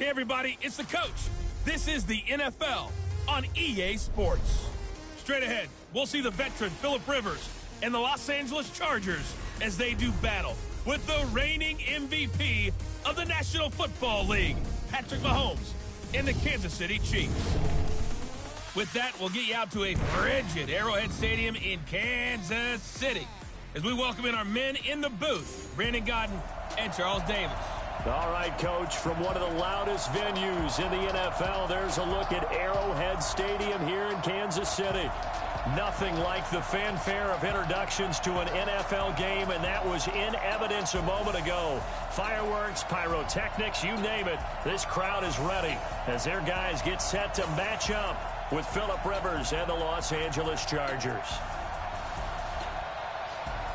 Hey, everybody, it's the coach. This is the NFL on EA Sports. Straight ahead, we'll see the veteran Phillip Rivers and the Los Angeles Chargers as they do battle with the reigning MVP of the National Football League, Patrick Mahomes, and the Kansas City Chiefs. With that, we'll get you out to a frigid Arrowhead Stadium in Kansas City as we welcome in our men in the booth, Brandon Godden and Charles Davis. All right, Coach, from one of the loudest venues in the NFL, there's a look at Arrowhead Stadium here in Kansas City. Nothing like the fanfare of introductions to an NFL game, and that was in evidence a moment ago. Fireworks, pyrotechnics, you name it. This crowd is ready as their guys get set to match up with Phillip Rivers and the Los Angeles Chargers.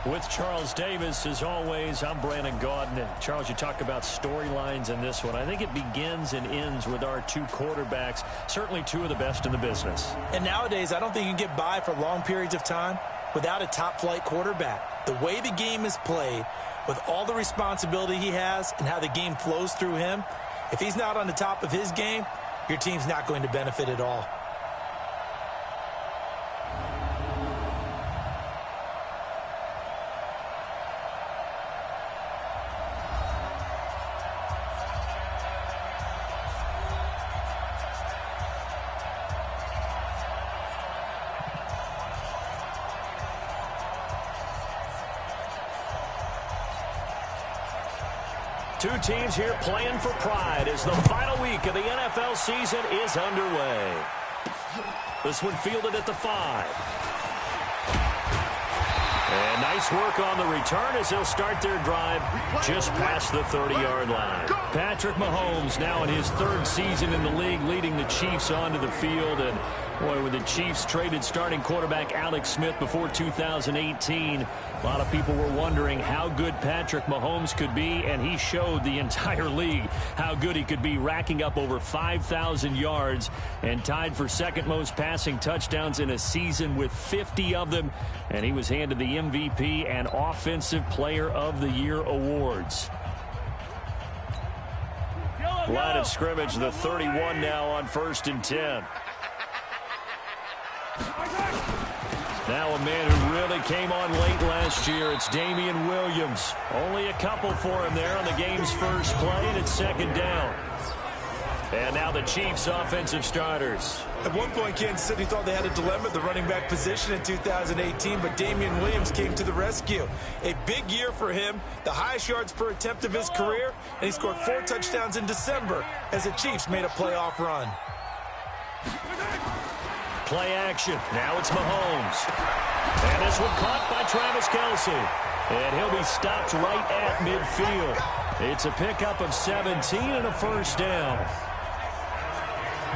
With Charles Davis, as always, I'm Brandon Gaudin. And Charles, you talk about storylines in this one. I think it begins and ends with our two quarterbacks, certainly two of the best in the business. And nowadays, I don't think you can get by for long periods of time without a top-flight quarterback. The way the game is played, with all the responsibility he has and how the game flows through him, if he's not on the top of his game, your team's not going to benefit at all. Two teams here playing for pride as the final week of the NFL season is underway. This one fielded at the 5. And nice work on the return as they'll start their drive just past the 30-yard line. Patrick Mahomes now in his third season in the league, leading the Chiefs onto the field. And boy, with the Chiefs traded starting quarterback Alex Smith before 2018, a lot of people were wondering how good Patrick Mahomes could be, and he showed the entire league how good he could be, racking up over 5,000 yards and tied for second most passing touchdowns in a season with 50 of them, and he was handed the MVP and Offensive Player of the Year awards. Line of scrimmage, the 31 now on 1st and 10. Now a man who really came on late last year, it's Damian Williams. Only a couple for him there on the game's first play, and it's 2nd down. And now the Chiefs' offensive starters. At one point, Kansas City thought they had a dilemma at the running back position in 2018, but Damian Williams came to the rescue. A big year for him, the highest yards per attempt of his career, and he scored 4 touchdowns in December as the Chiefs made a playoff run. Play action. Now it's Mahomes. And this one caught by Travis Kelce. And he'll be stopped right at midfield. It's a pickup of 17 and a 1st down.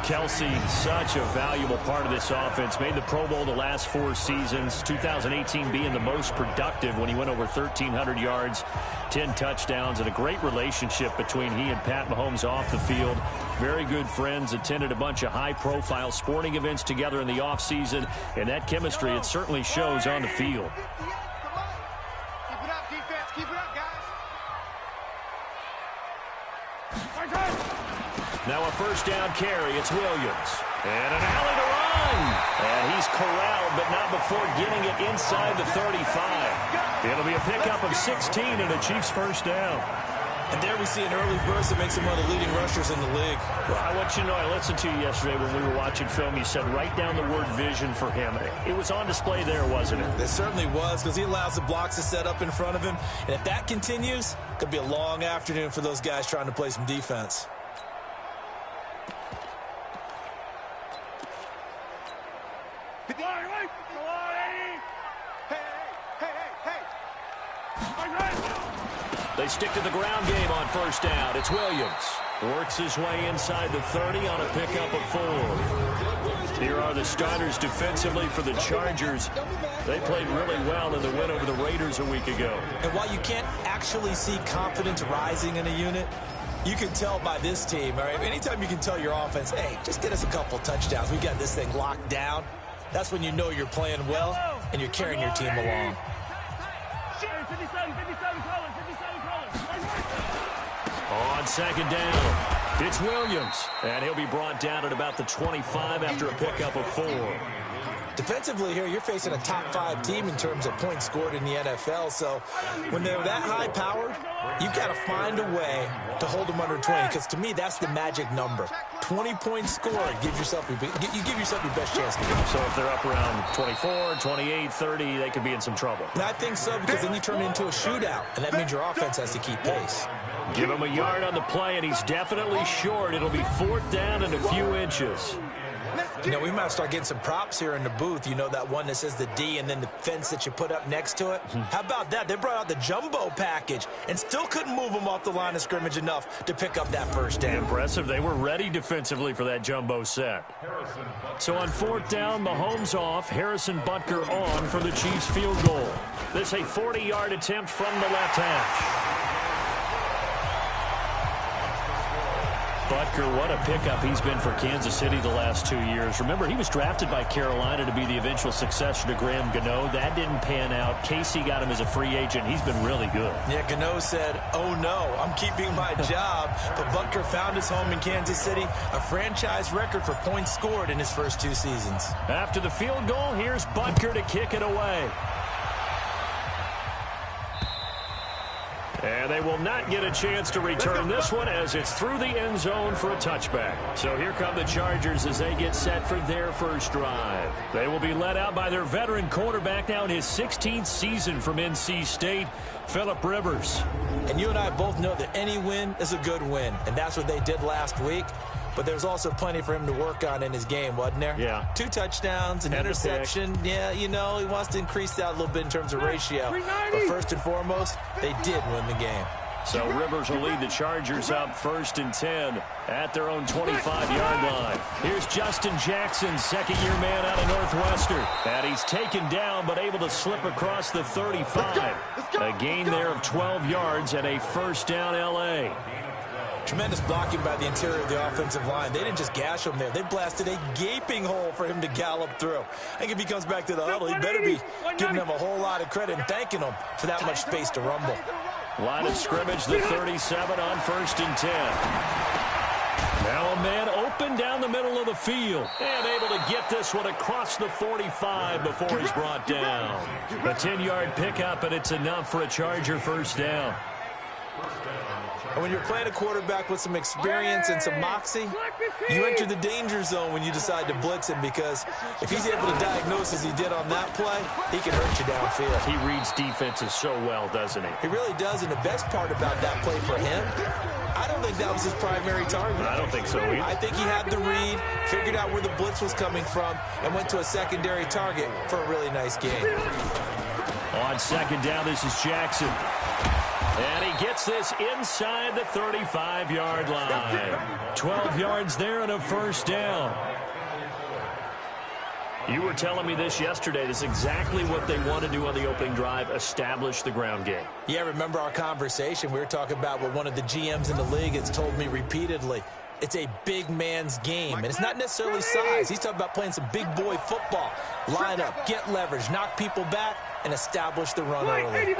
Kelce, such a valuable part of this offense. Made the Pro Bowl the last 4 seasons. 2018 being the most productive when he went over 1,300 yards, 10 touchdowns, and a great relationship between he and Pat Mahomes off the field. Very good friends, attended a bunch of high-profile sporting events together in the offseason, and that chemistry, it certainly shows on the field. Keep it up, defense. Keep it up, guys. Now a 1st down carry. It's Williams. And an alley to run. And he's corralled, but not before getting it inside the 35. It'll be a pickup of 16 and a Chiefs 1st down. And there we see an early burst that makes him one of the leading rushers in the league. Well, I want you to know, I listened to you yesterday when we were watching film. You said write down the word vision for him. It was on display there, wasn't it? It certainly was, because he allows the blocks to set up in front of him. And if that continues, it could be a long afternoon for those guys trying to play some defense. They stick to the ground game on 1st down. It's Williams. Works his way inside the 30 on a pickup of 4. Here are the starters defensively for the Chargers. They played really well in the win over the Raiders a week ago. And while you can't actually see confidence rising in a unit, you can tell by this team, all right? Anytime you can tell your offense, hey, just get us a couple touchdowns. We got this thing locked down. That's when you know you're playing well and you're carrying your team along. On 2nd down, It's Williams, and he'll be brought down at about the 25 after a pickup of 4. Defensively here, you're facing a top-5 team in terms of points scored in the NFL, so when they're that high-powered, you've got to find a way to hold them under 20, because to me, that's the magic number. 20 points scored, you give yourself your best chance to win. So if they're up around 24, 28, 30, they could be in some trouble. And I think so, because then you turn it into a shootout, and that means your offense has to keep pace. Give him a yard on the play, and he's definitely short. It'll be 4th down and a few inches. You know, we might start getting some props here in the booth. You know, that one that says the D and then the fence that you put up next to it? How about that? They brought out the jumbo package and still couldn't move them off the line of scrimmage enough to pick up that first down. Impressive. They were ready defensively for that jumbo set. So on 4th down, Mahomes off, Harrison Butker on for the Chiefs field goal. This a 40-yard attempt from the left hash. Butker, what a pickup he's been for Kansas City the last 2 years. Remember, he was drafted by Carolina to be the eventual successor to Graham Gano. That didn't pan out. Casey got him as a free agent. He's been really good. Yeah, Gano said, oh no, I'm keeping my job. But Butker found his home in Kansas City, a franchise record for points scored in his first 2 seasons. After the field goal, here's Butker to kick it away. And they will not get a chance to return this one as it's through the end zone for a touchback. So here come the Chargers as they get set for their first drive. They will be led out by their veteran quarterback now in his 16th season from NC State, Phillip Rivers. And you and I both know that any win is a good win, and that's what they did last week. But there's also plenty for him to work on in his game, wasn't there? Yeah. 2 touchdowns, an interception. Yeah, you know, he wants to increase that a little bit in terms of ratio. But first and foremost, they did win the game. So Rivers will lead the Chargers up 1st and 10 at their own 25-yard line. Here's Justin Jackson, second-year man out of Northwestern. And he's taken down but able to slip across the 35. A gain there of 12 yards and a first down L.A. Tremendous blocking by the interior of the offensive line. They didn't just gash him there. They blasted a gaping hole for him to gallop through. I think if he comes back to the huddle, he better be giving them a whole lot of credit and thanking them for that much space to rumble. Line of scrimmage, the 37 on 1st and 10. Now a man open down the middle of the field and able to get this one across the 45 before he's brought down. A 10-yard pickup, and it's enough for a Charger first down. And when you're playing a quarterback with some experience and some moxie, you enter the danger zone when you decide to blitz him, because if he's able to diagnose as he did on that play, he can hurt you downfield. He reads defenses so well, doesn't he? He really does, and the best part about that play for him, I don't think that was his primary target. I don't think so either. I think he had the read, figured out where the blitz was coming from, and went to a secondary target for a really nice game. On 2nd down, this is Jackson. And he gets this inside the 35-yard line. 12 yards there and a first down. You were telling me this yesterday. This is exactly what they want to do on the opening drive, establish the ground game. Yeah, remember our conversation? We were talking about what one of the GMs in the league has told me repeatedly. It's a big man's game, and it's not necessarily size. He's talking about playing some big boy football. Line up, get leverage, knock people back, and establish the run early.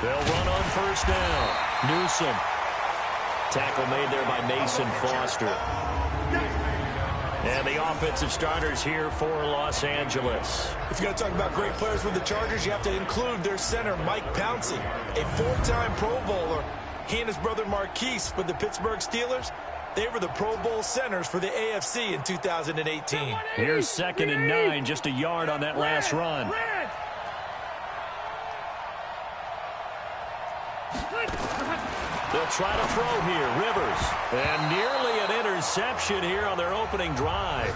They'll run on first down. Newsom. Tackle made there by Mason Foster. And the offensive starters here for Los Angeles. If you're going to talk about great players with the Chargers, you have to include their center, Mike Pouncey, a 4-time Pro Bowler. He and his brother Marquise with the Pittsburgh Steelers, they were the Pro Bowl centers for the AFC in 2018. Here's 2nd and 9, just a yard on that last run. They'll try to throw here. Rivers. And nearly an interception here on their opening drive.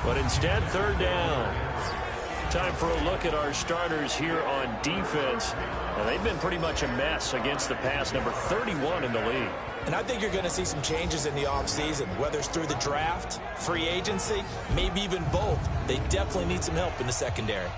But instead, 3rd down. Time for a look at our starters here on defense. Now, they've been pretty much a mess against the pass, number 31 in the league. And I think you're going to see some changes in the offseason, whether it's through the draft, free agency, maybe even both. They definitely need some help in the secondary.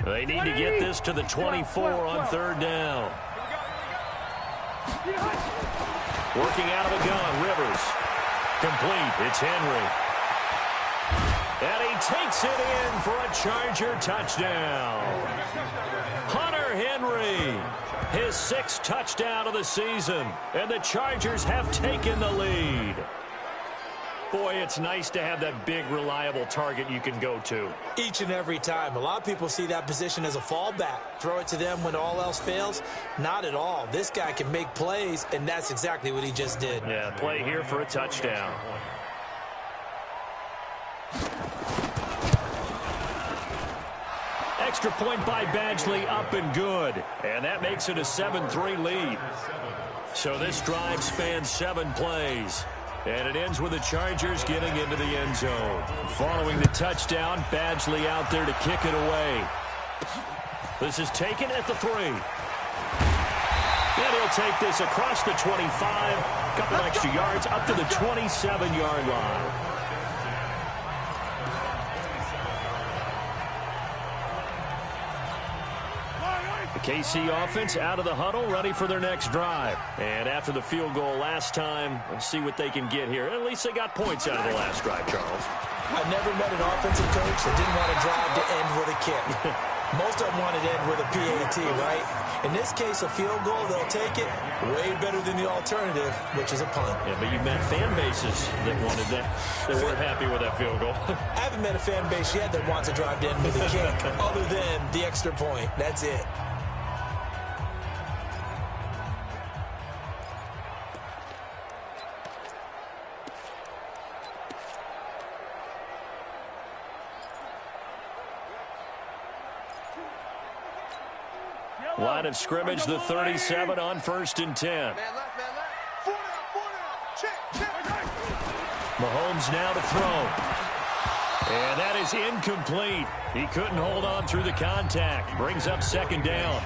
They need to get this to the 24 on third down. Working out of the gun, Rivers. Complete. It's Henry. And he takes it in for a Charger touchdown. Hunter Henry, his 6th touchdown of the season. And the Chargers have taken the lead. Boy, it's nice to have that big, reliable target you can go to. Each and every time. A lot of people see that position as a fallback. Throw it to them when all else fails. Not at all. This guy can make plays, and that's exactly what he just did. Yeah, play here for a touchdown. Extra point by Badgley, up and good. And that makes it a 7-3 lead. So this drive spans 7 plays. And it ends with the Chargers getting into the end zone. Following the touchdown, Badgley out there to kick it away. This is taken at the 3. And he'll take this across the 25. A couple extra yards up to the 27-yard line. The KC offense out of the huddle, ready for their next drive. And after the field goal last time, let's see what they can get here. At least they got points out of the last drive, Charles. I've never met an offensive coach that didn't want to drive to end with a kick. Most of them wanted to end with a PAT, right? In this case, a field goal, they'll take it way better than the alternative, which is a punt. Yeah, but you've met fan bases that wanted that. They weren't happy with that field goal. I haven't met a fan base yet that wants to drive to end with a kick, other than the extra point. That's it. Line of scrimmage, the 37 on 1st and 10. Man left. 4 down. Check. Mahomes now to throw. And that is incomplete. He couldn't hold on through the contact. Brings up 2nd down.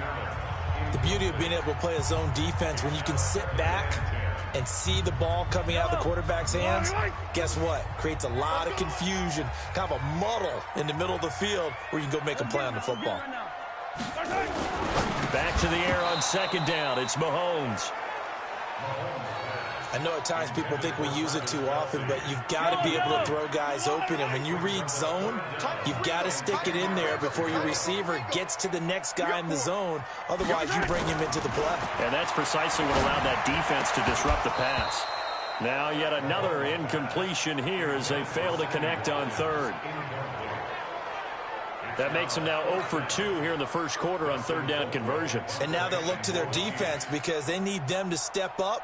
The beauty of being able to play a zone defense when you can sit back and see the ball coming out of the quarterback's hands, guess what? Creates a lot of confusion, kind of a muddle in the middle of the field where you can go make a play on the football. Back to the air on 2nd down. It's Mahomes. I know at times people think we use it too often, but you've got to be able to throw guys open. And when you read zone, you've got to stick it in there before your receiver gets to the next guy in the zone. Otherwise, you bring him into the play. And that's precisely what allowed that defense to disrupt the pass. Now yet another incompletion here as they fail to connect on 3rd. That makes them now 0 for 2 here in the first quarter on 3rd down conversions. And now they'll look to their defense because they need them to step up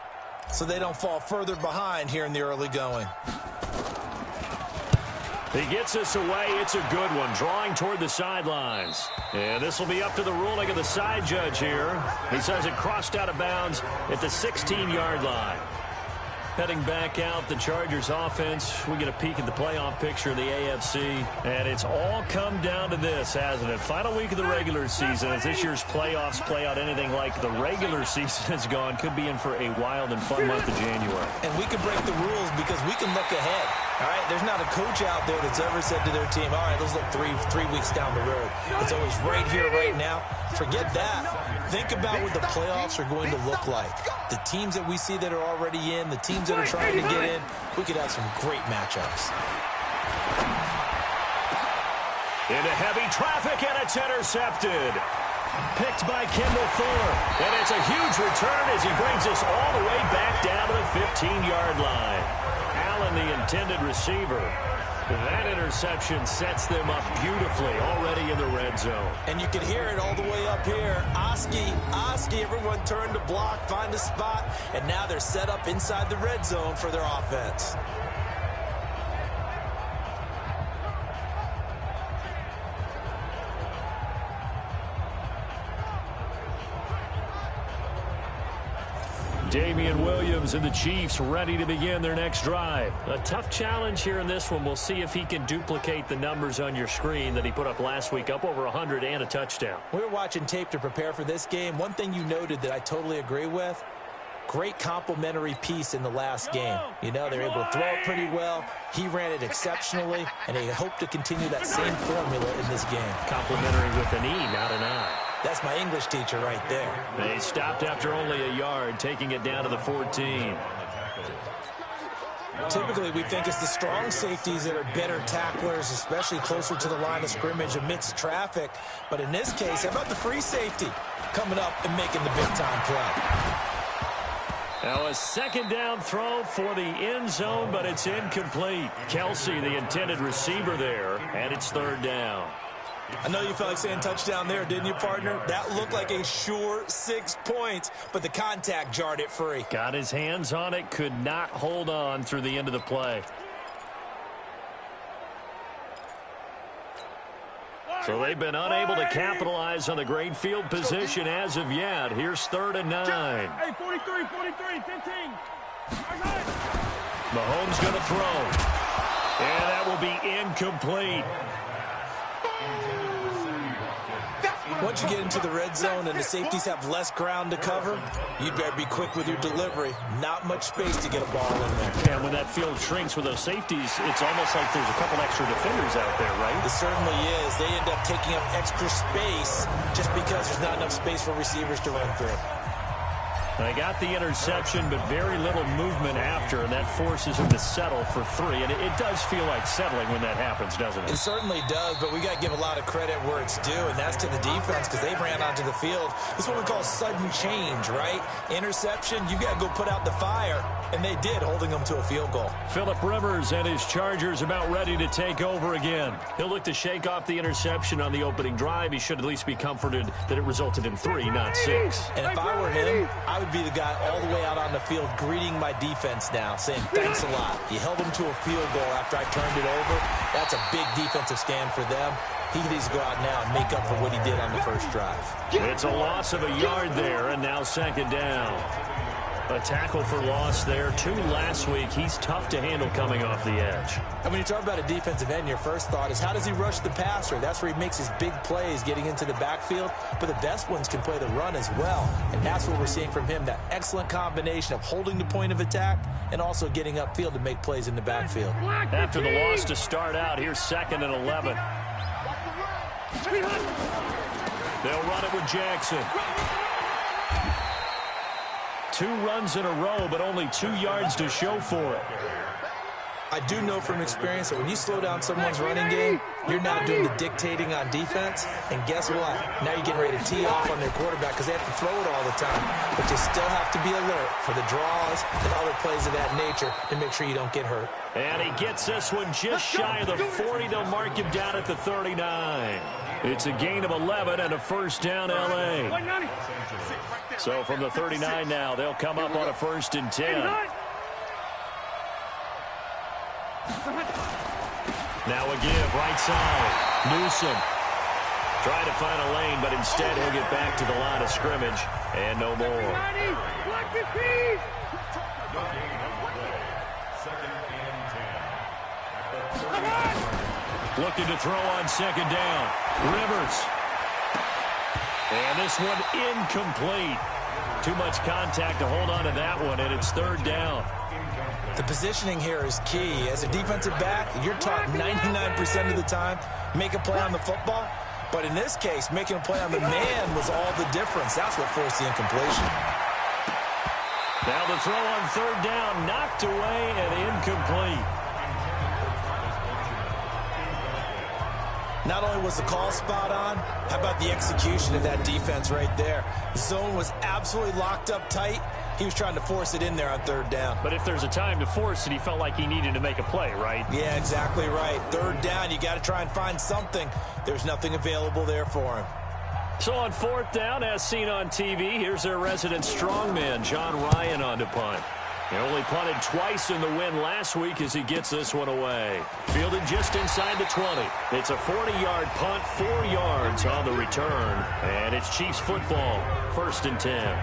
so they don't fall further behind here in the early going. He gets us away. It's a good one, drawing toward the sidelines. And this will be up to the ruling of the side judge here. He says it crossed out of bounds at the 16-yard line. Heading back out, the Chargers offense. We get a peek at the playoff picture of the AFC. And it's all come down to this, hasn't it? Final week of the regular season. As this year's playoffs play out anything like the regular season has gone, could be in for a wild and fun month of January. And we can break the rules because we can look ahead. All right, there's not a coach out there that's ever said to their team, all right, let's look three weeks down the road. It's always right here, right now. Forget that. Think about what the playoffs are going to look like. The teams that we see that are already in, the teams that are trying to get in, we could have some great matchups. Into heavy traffic, and it's intercepted. Picked by Kendall Fuller. And it's a huge return as he brings us all the way back down to the 15-yard line. Allen, the intended receiver. That interception sets them up beautifully already in the red zone. And you can hear it all the way up here. Oski, everyone turned to block, find a spot, and now they're set up inside the red zone for their offense. Damian Williams and the Chiefs ready to begin their next drive. A tough challenge here in this one. We'll see if he can duplicate the numbers on your screen that he put up last week, up over 100 and a touchdown. We were watching tape to prepare for this game. One thing you noted that I totally agree with, great complementary piece in the last game. You know, they're able to throw it pretty well. He ran it exceptionally, and they hope to continue that same formula in this game. Complimentary with an E, not an I. That's my English teacher right there. They stopped after only a yard, taking it down to the 14. Typically, we think it's the strong safeties that are better tacklers, especially closer to the line of scrimmage amidst traffic. But in this case, how about the free safety coming up and making the big-time play? Now a second down throw for the end zone, but it's incomplete. Kelsey, the intended receiver there, and it's third down. I know you felt like saying touchdown there, didn't you, partner? That looked like a sure 6 points, but the contact jarred it free. Got his hands on it, could not hold on through the end of the play. So they've been unable to capitalize on the great field position as of yet. Here's 3rd and 9. Hey, 43, 15. Mahomes going to throw. And that will be incomplete. Once you get into the red zone and the safeties have less ground to cover, you'd better be quick with your delivery. Not much space to get a ball in there. And when that field shrinks with those safeties, it's almost like there's a couple extra defenders out there, right? It certainly is. They end up taking up extra space just because there's not enough space for receivers to run through. They got the interception, but very little movement after, and that forces him to settle for 3. And it does feel like settling when that happens, doesn't it? It certainly does, but we got to give a lot of credit where it's due, and that's to the defense because they ran onto the field. This is what we call sudden change, right? Interception, you got to go put out the fire, and they did, holding them to a field goal. Phillip Rivers and his Chargers about ready to take over again. He'll look to shake off the interception on the opening drive. He should at least be comforted that it resulted in 3, not 6. And if I were him, I would be the guy all the way out on the field greeting my defense now, saying thanks a lot. You held them to a field goal after I turned it over. That's a big defensive stand for them. He needs to go out now and make up for what he did on the first drive. It's a loss of a yard there, and now 2nd down. A tackle for loss there. 2 last week. He's tough to handle coming off the edge. And when you talk about a defensive end, your first thought is how does he rush the passer? That's where he makes his big plays getting into the backfield. But the best ones can play the run as well. And that's what we're seeing from him, that excellent combination of holding the point of attack and also getting upfield to make plays in the backfield. After the loss to start out, here's 2nd and 11. They'll run it with Jackson. 2 runs in a row, but only 2 yards to show for it. I do know from experience that when you slow down someone's running game, you're not doing the dictating on defense. And guess what? Now you're getting ready to tee off on their quarterback because they have to throw it all the time. But you still have to be alert for the draws and other plays of that nature to make sure you don't get hurt. And he gets this one just shy of the 40. They'll mark him down at the 39. It's a gain of 11 and a first down, L.A. So from the 39 now, they'll come up on a 1st and 10. Now a give, right side. Newsom trying to find a lane, but instead he'll get back to the line of scrimmage and no more. Looking to throw on 2nd down. Rivers. And this one incomplete. Too much contact to hold on to that one, and it's 3rd down. The positioning here is key. As a defensive back, you're taught 99% of the time, make a play on the football. But in this case, making a play on the man was all the difference. That's what forced the incompletion. Now the throw on 3rd down, knocked away and incomplete. Not only was the call spot on, how about the execution of that defense right there? The zone was absolutely locked up tight. He was trying to force it in there on 3rd down. But if there's a time to force it, he felt like he needed to make a play, right? Yeah, exactly right. 3rd down, you got to try and find something. There's nothing available there for him. So on 4th down, as seen on TV, here's their resident strongman, John Ryan, on to punt. He only punted twice in the win last week as he gets this one away. Fielded just inside the 20. It's a 40-yard punt, 4 yards on the return. And it's Chiefs football, 1st and 10.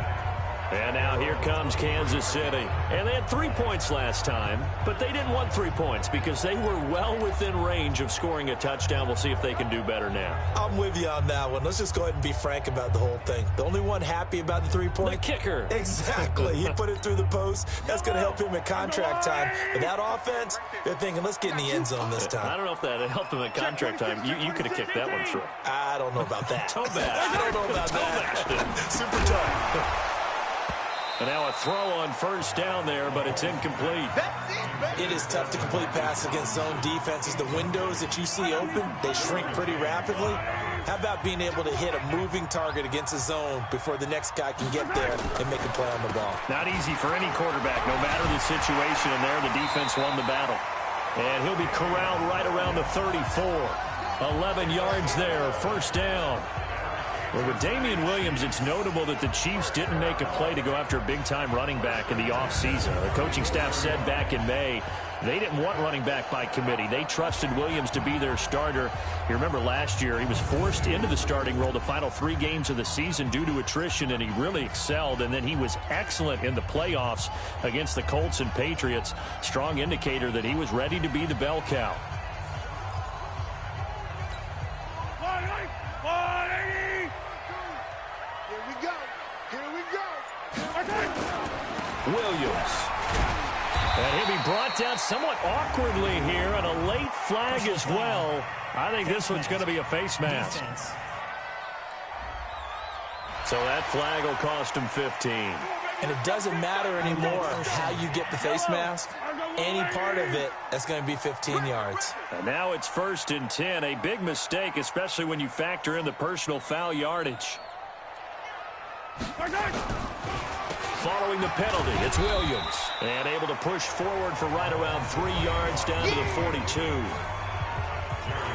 And now here comes Kansas City. And they had 3 points last time, but they didn't want 3 points because they were well within range of scoring a touchdown. We'll see if they can do better now. I'm with you on that one. Let's just go ahead and be frank about the whole thing. The only one happy about the 3-point? The kicker. Exactly. He put it through the post. That's going to help him at contract time. But that offense, they're thinking, let's get in the end zone this time. I don't know if that helped him at contract time. You could have kicked that one through. I don't know about that. Toe bash. I don't know about that. Super tough. And now a throw on first down there, but it's incomplete. It is tough to complete passes against zone defenses. The windows that you see open, they shrink pretty rapidly. How about being able to hit a moving target against a zone before the next guy can get there and make a play on the ball? Not easy for any quarterback, no matter the situation. And there, the defense won the battle. And he'll be corralled right around the 34. 11 yards there, first down. Well, with Damian Williams, it's notable that the Chiefs didn't make a play to go after a big-time running back in the offseason. The coaching staff said back in May they didn't want running back by committee. They trusted Williams to be their starter. You remember last year he was forced into the starting role the final 3 games of the season due to attrition, and he really excelled. And then he was excellent in the playoffs against the Colts and Patriots. Strong indicator that he was ready to be the bell cow. Williams. And he'll be brought down somewhat awkwardly here, and a late flag as well. I think this one's going to be a face mask. So that flag will cost him 15. And it doesn't matter anymore how you get the face mask. Any part of it, that's going to be 15 yards. And now it's 1st and 10. A big mistake, especially when you factor in the personal foul yardage. Following the penalty, it's Williams. And able to push forward for right around 3 yards down to the 42.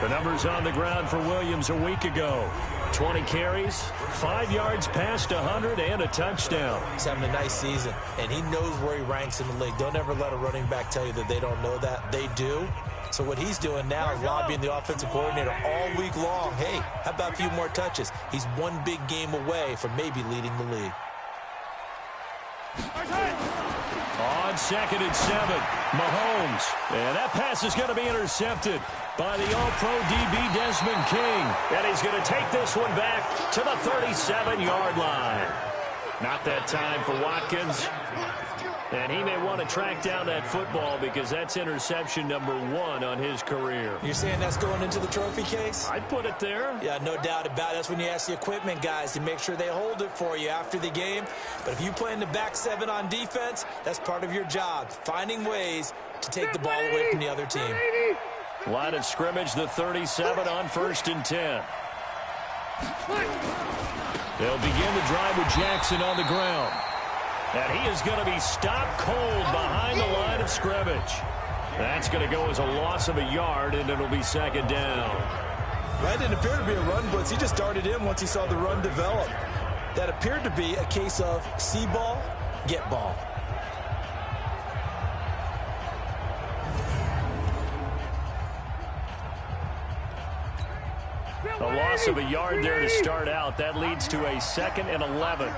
The numbers on the ground for Williams a week ago. 20 carries, 5 yards past 100, and a touchdown. He's having a nice season, and he knows where he ranks in the league. Don't ever let a running back tell you that they don't know that. They do. So what he's doing now is lobbying the offensive coordinator all week long. Hey, how about a few more touches? He's one big game away from maybe leading the league. On 2nd and 7, Mahomes. And that pass is going to be intercepted by the All-Pro DB Desmond King. And he's going to take this one back to the 37-yard line. Not that time for Watkins. And he may want to track down that football because that's interception number 1 on his career. You're saying that's going into the trophy case? I'd put it there. Yeah, no doubt about it. That's when you ask the equipment guys to make sure they hold it for you after the game. But if you play in the back 7 on defense, that's part of your job, finding ways to take the ball away from the other team. Line of scrimmage, the 37 on 1st and 10. They'll begin the drive with Jackson on the ground. And he is going to be stopped cold behind the line of scrimmage. That's going to go as a loss of a yard, and it'll be 2nd down. That didn't appear to be a run blitz. He just darted in once he saw the run develop. That appeared to be a case of see ball, get ball. A loss of a yard there to start out. That leads to a 2nd and 11.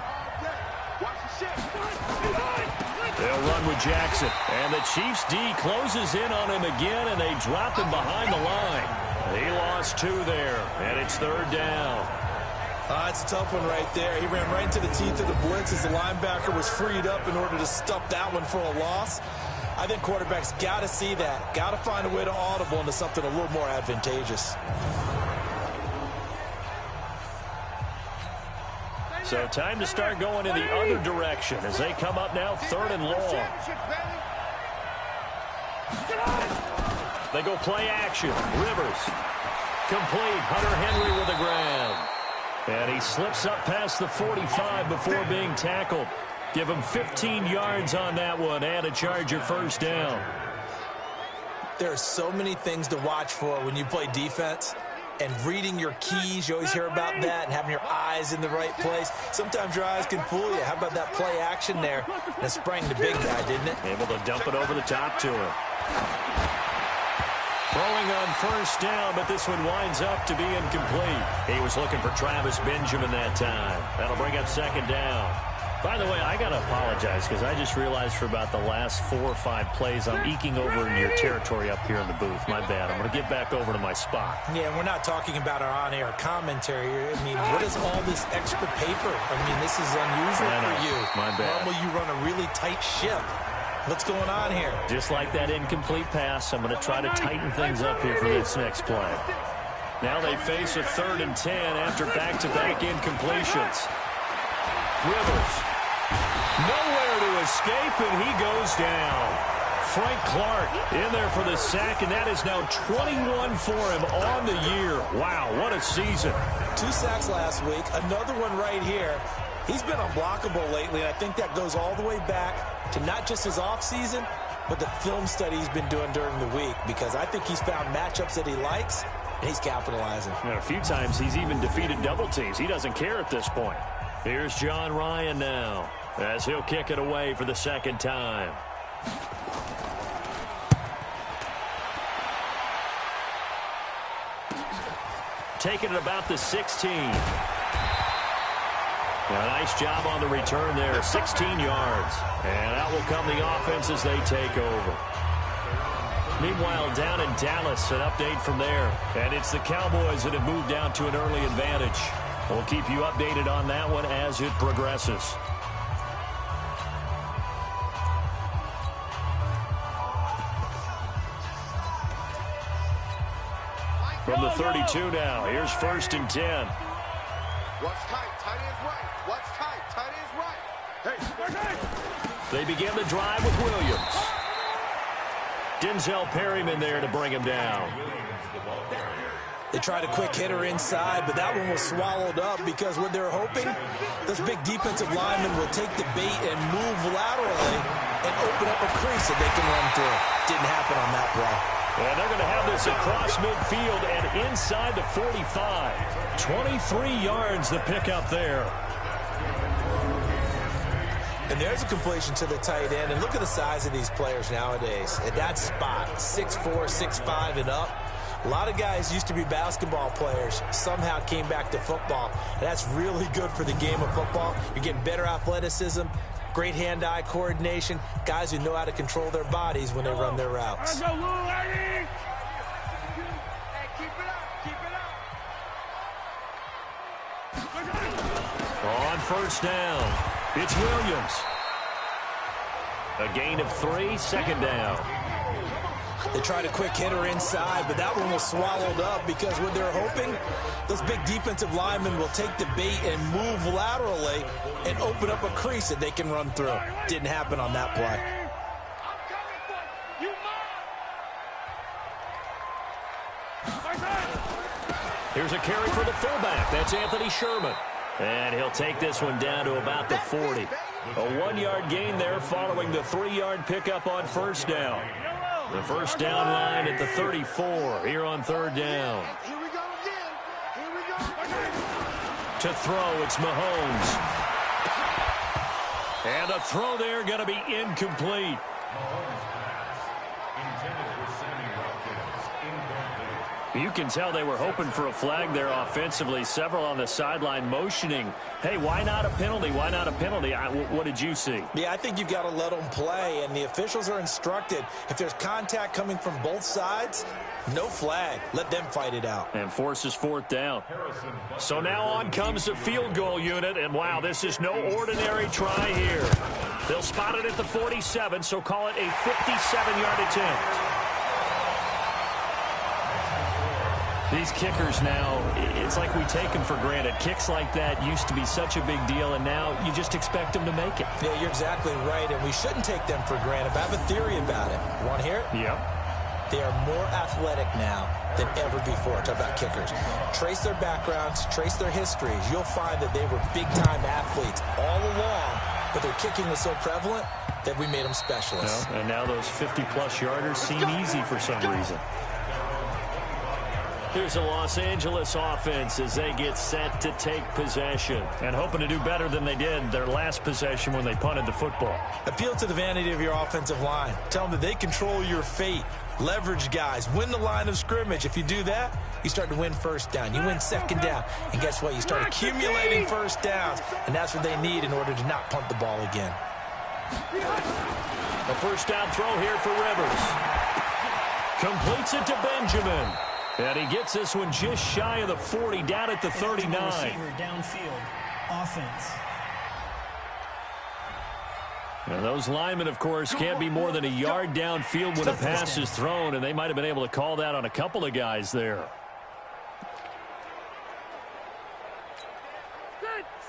They'll run with Jackson. And the Chiefs D closes in on him again, and they drop him behind the line. He lost 2 there, and it's 3rd down. It's a tough one right there. He ran right into the teeth of the blitz as the linebacker was freed up in order to stop that one for a loss. I think quarterbacks got to see that. Got to find a way to audible into something a little more advantageous. So time to start going in the other direction as they come up now 3rd and long. They go play action. Rivers. Complete. Hunter Henry with the grab. And he slips up past the 45 before being tackled. Give him 15 yards on that one and a Charger 1st down. There are so many things to watch for when you play defense. And reading your keys, you always hear about that, and having your eyes in the right place. Sometimes your eyes can fool you. How about that play action there? That sprang the big guy, didn't it? Able to dump it over the top to him. Throwing on 1st down, but this one winds up to be incomplete. He was looking for Travis Benjamin that time. That'll bring up 2nd down. By the way, I got to apologize because I just realized for about the last 4 or 5 plays, I'm eking over in your territory up here in the booth. My bad. I'm going to get back over to my spot. Yeah, we're not talking about our on-air commentary. I mean, what is all this extra paper? I mean, this is unusual for you. My bad. Normally you run a really tight ship. What's going on here? Just like that incomplete pass, I'm going to try to tighten things up here for this next play. Now they face a 3rd and 10 after back-to-back incompletions. Rivers. Nowhere to escape, and he goes down. Frank Clark in there for the sack, and that is now 21 for him on the year. Wow, what a season. 2 sacks last week, another one right here. He's been unblockable lately, and I think that goes all the way back to not just his offseason, but the film study he's been doing during the week, because I think he's found matchups that he likes, and he's capitalizing. And a few times he's even defeated double teams. He doesn't care at this point. Here's John Ryan now, as he'll kick it away for the 2nd time. Taking it about the 16. A nice job on the return there, 16 yards. And out will come the offense as they take over. Meanwhile, down in Dallas, an update from there. And it's the Cowboys that have moved down to an early advantage. We'll keep you updated on that one as it progresses. From the 32 now, here's 1st and 10. What's tight? Tight is right. What's tight? Tight is right. Hey, They begin the drive with Williams. Denzel Perryman there to bring him down. They tried a quick hitter inside, but that one was swallowed up because what they're hoping, this big defensive lineman will take the bait and move laterally and open up a crease that they can run through. Didn't happen on that play. And they're going to have this across midfield and inside the 45. 23 yards the pickup there. And there's a completion to the tight end. And look at the size of these players nowadays. At that spot, 6'4", 6'5", and up. A lot of guys used to be basketball players, somehow came back to football. And that's really good for the game of football. You're getting better athleticism, great hand-eye coordination, guys who know how to control their bodies when they run their routes. Hey, keep it up. Keep it up. On 1st down, it's Williams. A gain of 3, 2nd down. They tried a quick hitter inside, but that one was swallowed up because what they're hoping, this big defensive lineman will take the bait and move laterally and open up a crease that they can run through. Didn't happen on that play. Here's a carry for the fullback. That's Anthony Sherman. And he'll take this one down to about the 40. A 1-yard gain there following the 3-yard pickup on 1st down. The 1st down line at the 34 here on 3rd down. Here we go again. Here we go. To throw, it's Mahomes. And the throw there going to be incomplete. You can tell they were hoping for a flag there offensively. Several on the sideline motioning, hey, why not a penalty? Why not a penalty? What did you see? Yeah, I think you've got to let them play, and the officials are instructed. If there's contact coming from both sides, no flag. Let them fight it out. And forces 4th down. So now on comes the field goal unit, and wow, this is no ordinary try here. They'll spot it at the 47, so call it a 57-yard attempt. These kickers now, it's like we take them for granted. Kicks like that used to be such a big deal, and now you just expect them to make it. Yeah, you're exactly right, and we shouldn't take them for granted. But I have a theory about it. You want to hear it? Yep. They are more athletic now than ever before. Talk about kickers. Trace their backgrounds, trace their histories. You'll find that they were big-time athletes all along, but their kicking was so prevalent that we made them specialists. No, and now those 50-plus yarders seem easy for some reason. Here's the Los Angeles offense as they get set to take possession and hoping to do better than they did their last possession when they punted the football. Appeal to the vanity of your offensive line. Tell them that they control your fate. leverage guys, win the line of scrimmage. If you do that, you start to win first down. You win second down. And guess what? You start accumulating first downs, and that's what they need in order to not punt the ball again. A first down throw here for Rivers. Completes it to Benjamin. And he gets this one just shy of the 40, down at the 39. Downfield offense. And those linemen, of course, can't be more than a yard downfield when a pass is thrown, and they might have been able to call that on a couple of guys there.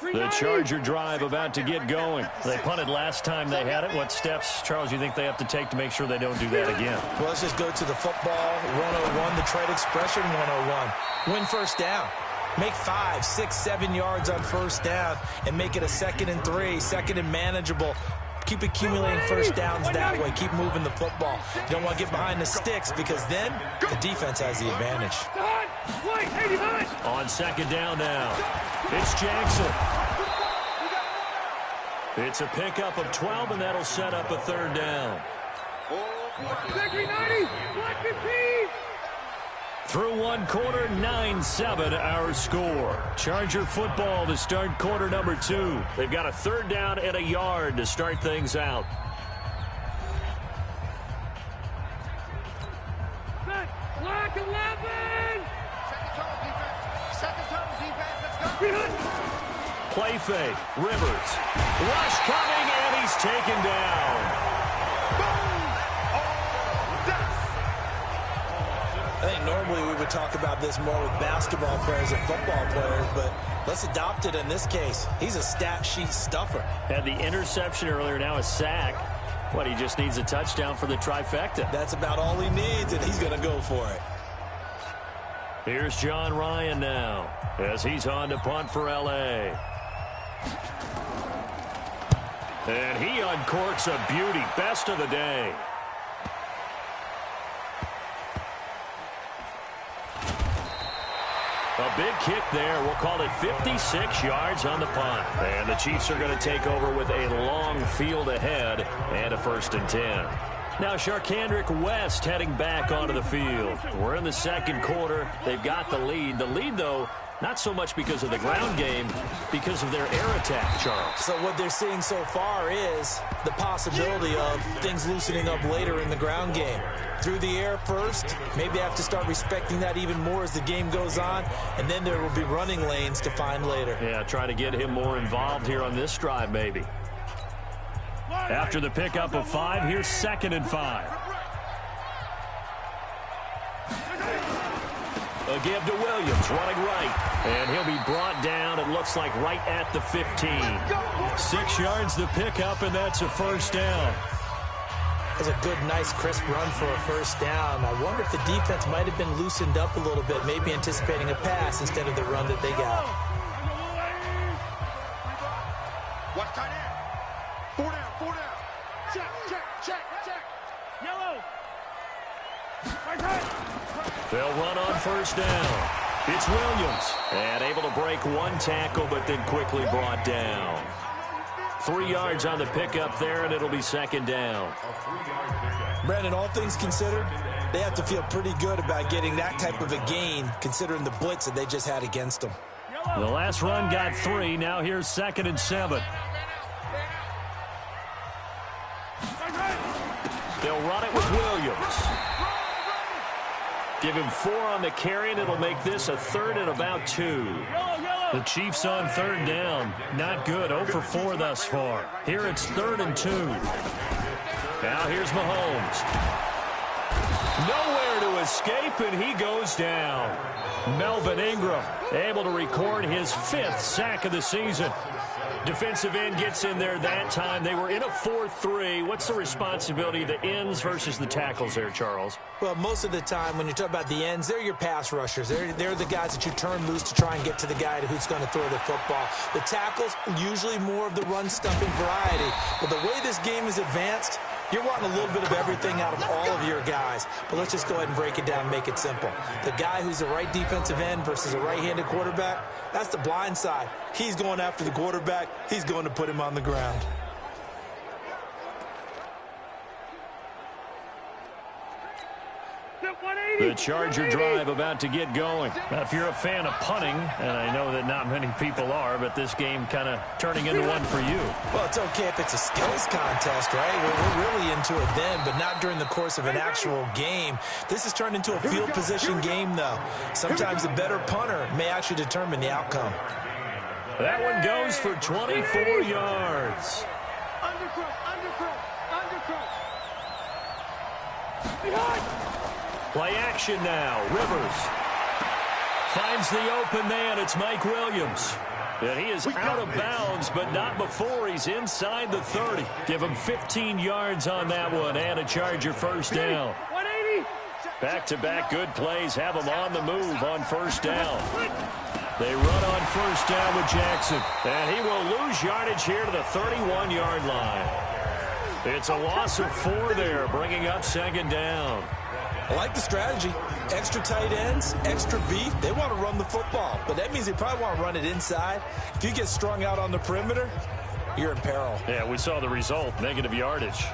The Charger drive about to get going. They punted last time they had it. What steps, Charles, you think they have to take to make sure they don't do that again? Well, let's just go to the football 101, the trade expression 101. Win first down. Make 5, 6, 7 yards on first down and make it a 2nd and 3, 2nd and manageable. Keep accumulating first downs that way. Keep moving the football. You don't want to get behind the sticks because then the defense has the advantage. On second down now, it's Jackson. It's a pickup of 12, and that'll set up a third down. Through one quarter, 9-7 our score. Charger football to start quarter number 2. They've got a third down and a yard to start things out. Block 11! Second zone defense, let's go! Play fake, Rivers. Rush coming, and he's taken down. I think normally we would talk about this more with basketball players and football players, but let's adopt it in this case. He's a stat sheet stuffer. Had the interception earlier, now a sack. What, he just needs a touchdown for the trifecta. That's about all he needs, and he's going to go for it. Here's John Ryan now, as he's on to punt for L.A. And he uncorks a beauty, best of the day. A big kick there. We'll call it 56 yards on the punt. And the Chiefs are going to take over with a long field ahead and a 1st and 10. Now Sharkandrick West heading back onto the field. We're in the second quarter. They've got the lead. The lead, though, not so much because of the ground game, because of their air attack, Charles. So what they're seeing so far is the possibility of things loosening up later in the ground game. Through the air first, maybe they have to start respecting that even more as the game goes on, and then there will be running lanes to find later. Yeah, try to get him more involved here on this drive, maybe. After the pickup of 5, here's 2nd and 5. A give to Williams, running right. And he'll be brought down, it looks like, right at the 15. 6 yards the pickup, and that's a first down. That's a good, nice, crisp run for a first down. I wonder if the defense might have been loosened up a little bit, maybe anticipating a pass instead of the run that they got. Watch tight end. 4 down. Check. Yellow. They'll run on first down. It's Williams. And able to break one tackle, but then quickly brought down. 3 yards on the pickup there, and it'll be 2nd down. Brandon, all things considered, they have to feel pretty good about getting that type of a gain, considering the blitz that they just had against them. The last run got 3. Now here's 2nd and 7. They'll run it with Williams. Give him 4 on the carry, and it'll make this a 3rd and about 2. The Chiefs on 3rd down. Not good. 0 for 4 thus far. Here it's 3rd and 2. Now here's Mahomes. Nowhere to escape, and he goes down. Melvin Ingram able to record his 5th sack of the season. Defensive end gets in there that time. They were in a 4-3. What's the responsibility of the ends versus the tackles there, Charles? Well, most of the time when you talk about the ends, they're your pass rushers. They're the guys that you turn loose to try and get to the guy who's going to throw the football. The tackles, usually more of the run-stumping variety. But the way this game is advanced, you're wanting a little bit of everything out of all of your guys. But let's just go ahead and break it down and make it simple. The guy who's the right defensive end versus a right-handed quarterback, that's the blind side. He's going after the quarterback. He's going to put him on the ground. The Charger drive about to get going. Now, if you're a fan of punting, and I know that not many people are, but this game kind of turning into one for you. Well, it's okay if it's a skills contest, right? We're really into it then, but not during the course of an actual game. This has turned into a field position game, though. Sometimes the better punter may actually determine the outcome. That one goes for 24 yards. Undercross, undercross, undercross. Play action now. Rivers finds the open man. It's Mike Williams. And he is out of bounds, but not before he's inside the 30. Give him 15 yards on that one and a Charger first down. 180. Back-to-back good plays have him on the move on first down. They run on first down with Jackson. And he will lose yardage here to the 31-yard line. It's a loss of 4 there, bringing up second down. I like the strategy. Extra tight ends, extra beef. They want to run the football, but that means they probably want to run it inside. If you get strung out on the perimeter, you're in peril. Yeah, we saw the result, negative yardage.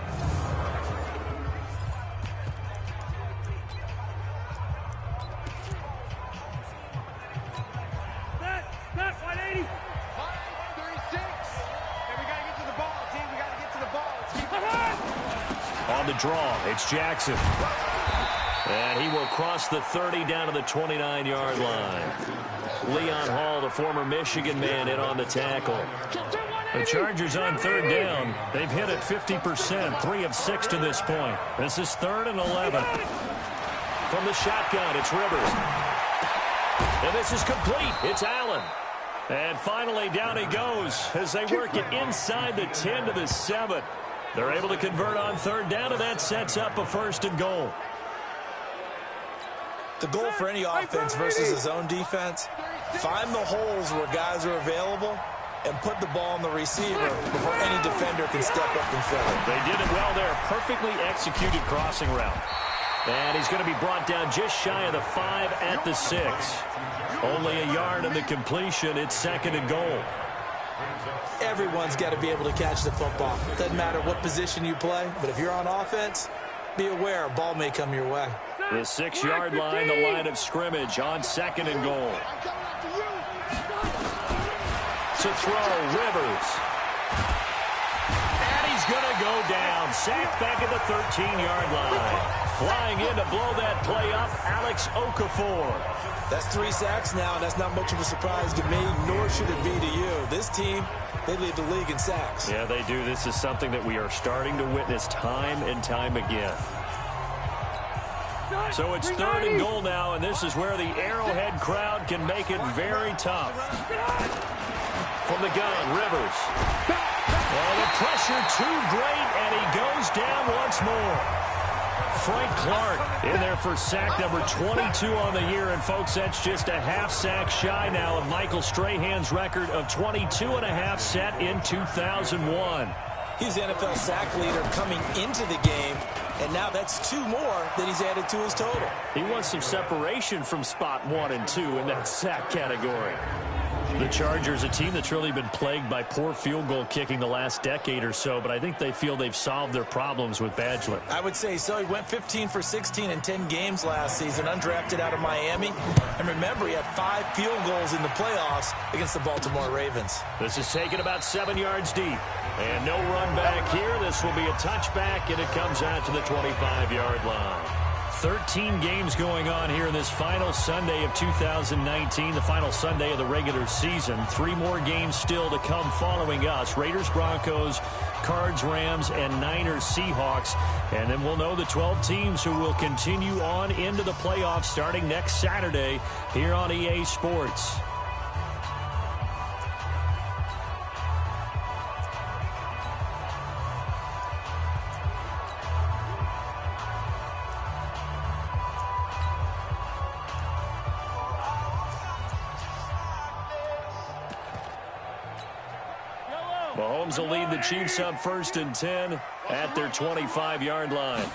Set, 180. 5:36. And we got to get to the ball, team. We got to get to the ball. Let's keep it. On the draw, it's Jackson. And he will cross the 30 down to the 29-yard line. Leon Hall, the former Michigan man, in on the tackle. The Chargers on third down. They've hit it 50%, 3 of 6 to this point. This is 3rd and 11. From the shotgun, it's Rivers. And this is complete. It's Allen. And finally, down he goes as they work it inside the 10 to the 7. They're able to convert on third down, and that sets up a 1st and goal. The goal for any offense versus his own defense, find the holes where guys are available and put the ball on the receiver before any defender can step up and fill it. They did it well there. Perfectly executed crossing route. And he's going to be brought down just shy of the 5 at the 6. Only a yard in the completion. It's 2nd and goal. Everyone's got to be able to catch the football. Doesn't matter what position you play, but if you're on offense, be aware a ball may come your way. The 6-yard line, the line of scrimmage on 2nd and goal. To throw, Rivers. And he's going to go down. Sacked back at the 13-yard line. Flying in to blow that play up, Alex Okafor. That's 3 sacks now, and that's not much of a surprise to me, nor should it be to you. This team, they lead the league in sacks. Yeah, they do. This is something that we are starting to witness time and time again. So it's 3rd and goal now, and this is where the Arrowhead crowd can make it very tough. From the gun, Rivers. Oh, the pressure too great, and he goes down once more. Frank Clark in there for sack number 22 on the year, and folks, that's just a half sack shy now of Michael Strahan's record of 22.5 set in 2001. He's the NFL sack leader coming into the game, and now that's 2 more that he's added to his total. He wants some separation from spot 1 and 2 in that sack category. The Chargers, a team that's really been plagued by poor field goal kicking the last decade or so, but I think they feel they've solved their problems with Badgley. I would say so. He went 15 for 16 in 10 games last season, undrafted out of Miami. And remember, he had 5 field goals in the playoffs against the Baltimore Ravens. This is taken about 7 yards deep. And no run back here. This will be a touchback, and it comes out to the 25-yard line. 13 games going on here in this final Sunday of 2019, the final Sunday of the regular season. 3 more games still to come following us. Raiders, Broncos, Cards, Rams, and Niners, Seahawks. And then we'll know the 12 teams who will continue on into the playoffs starting next Saturday here on EA Sports. Mahomes will lead the Chiefs up 1st and 10 at their 25-yard line.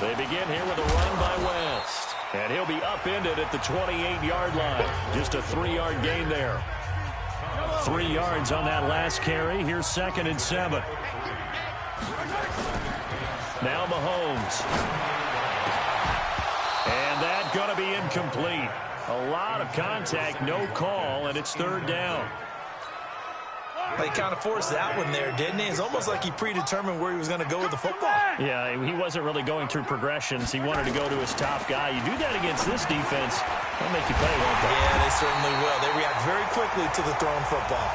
They begin here with a run by West. And he'll be upended at the 28-yard line. Just a 3-yard gain there. 3 yards on that last carry. Here's 2nd and 7. Now Mahomes. And that's going to be incomplete. A lot of contact, no call, and it's third down. He kind of forced that one there, didn't he? It's almost like he predetermined where he was going to go with the football. Yeah, he wasn't really going through progressions. He wanted to go to his top guy. You do that against this defense, they'll make you pay, won't they? Yeah, they certainly will. They react very quickly to the thrown football.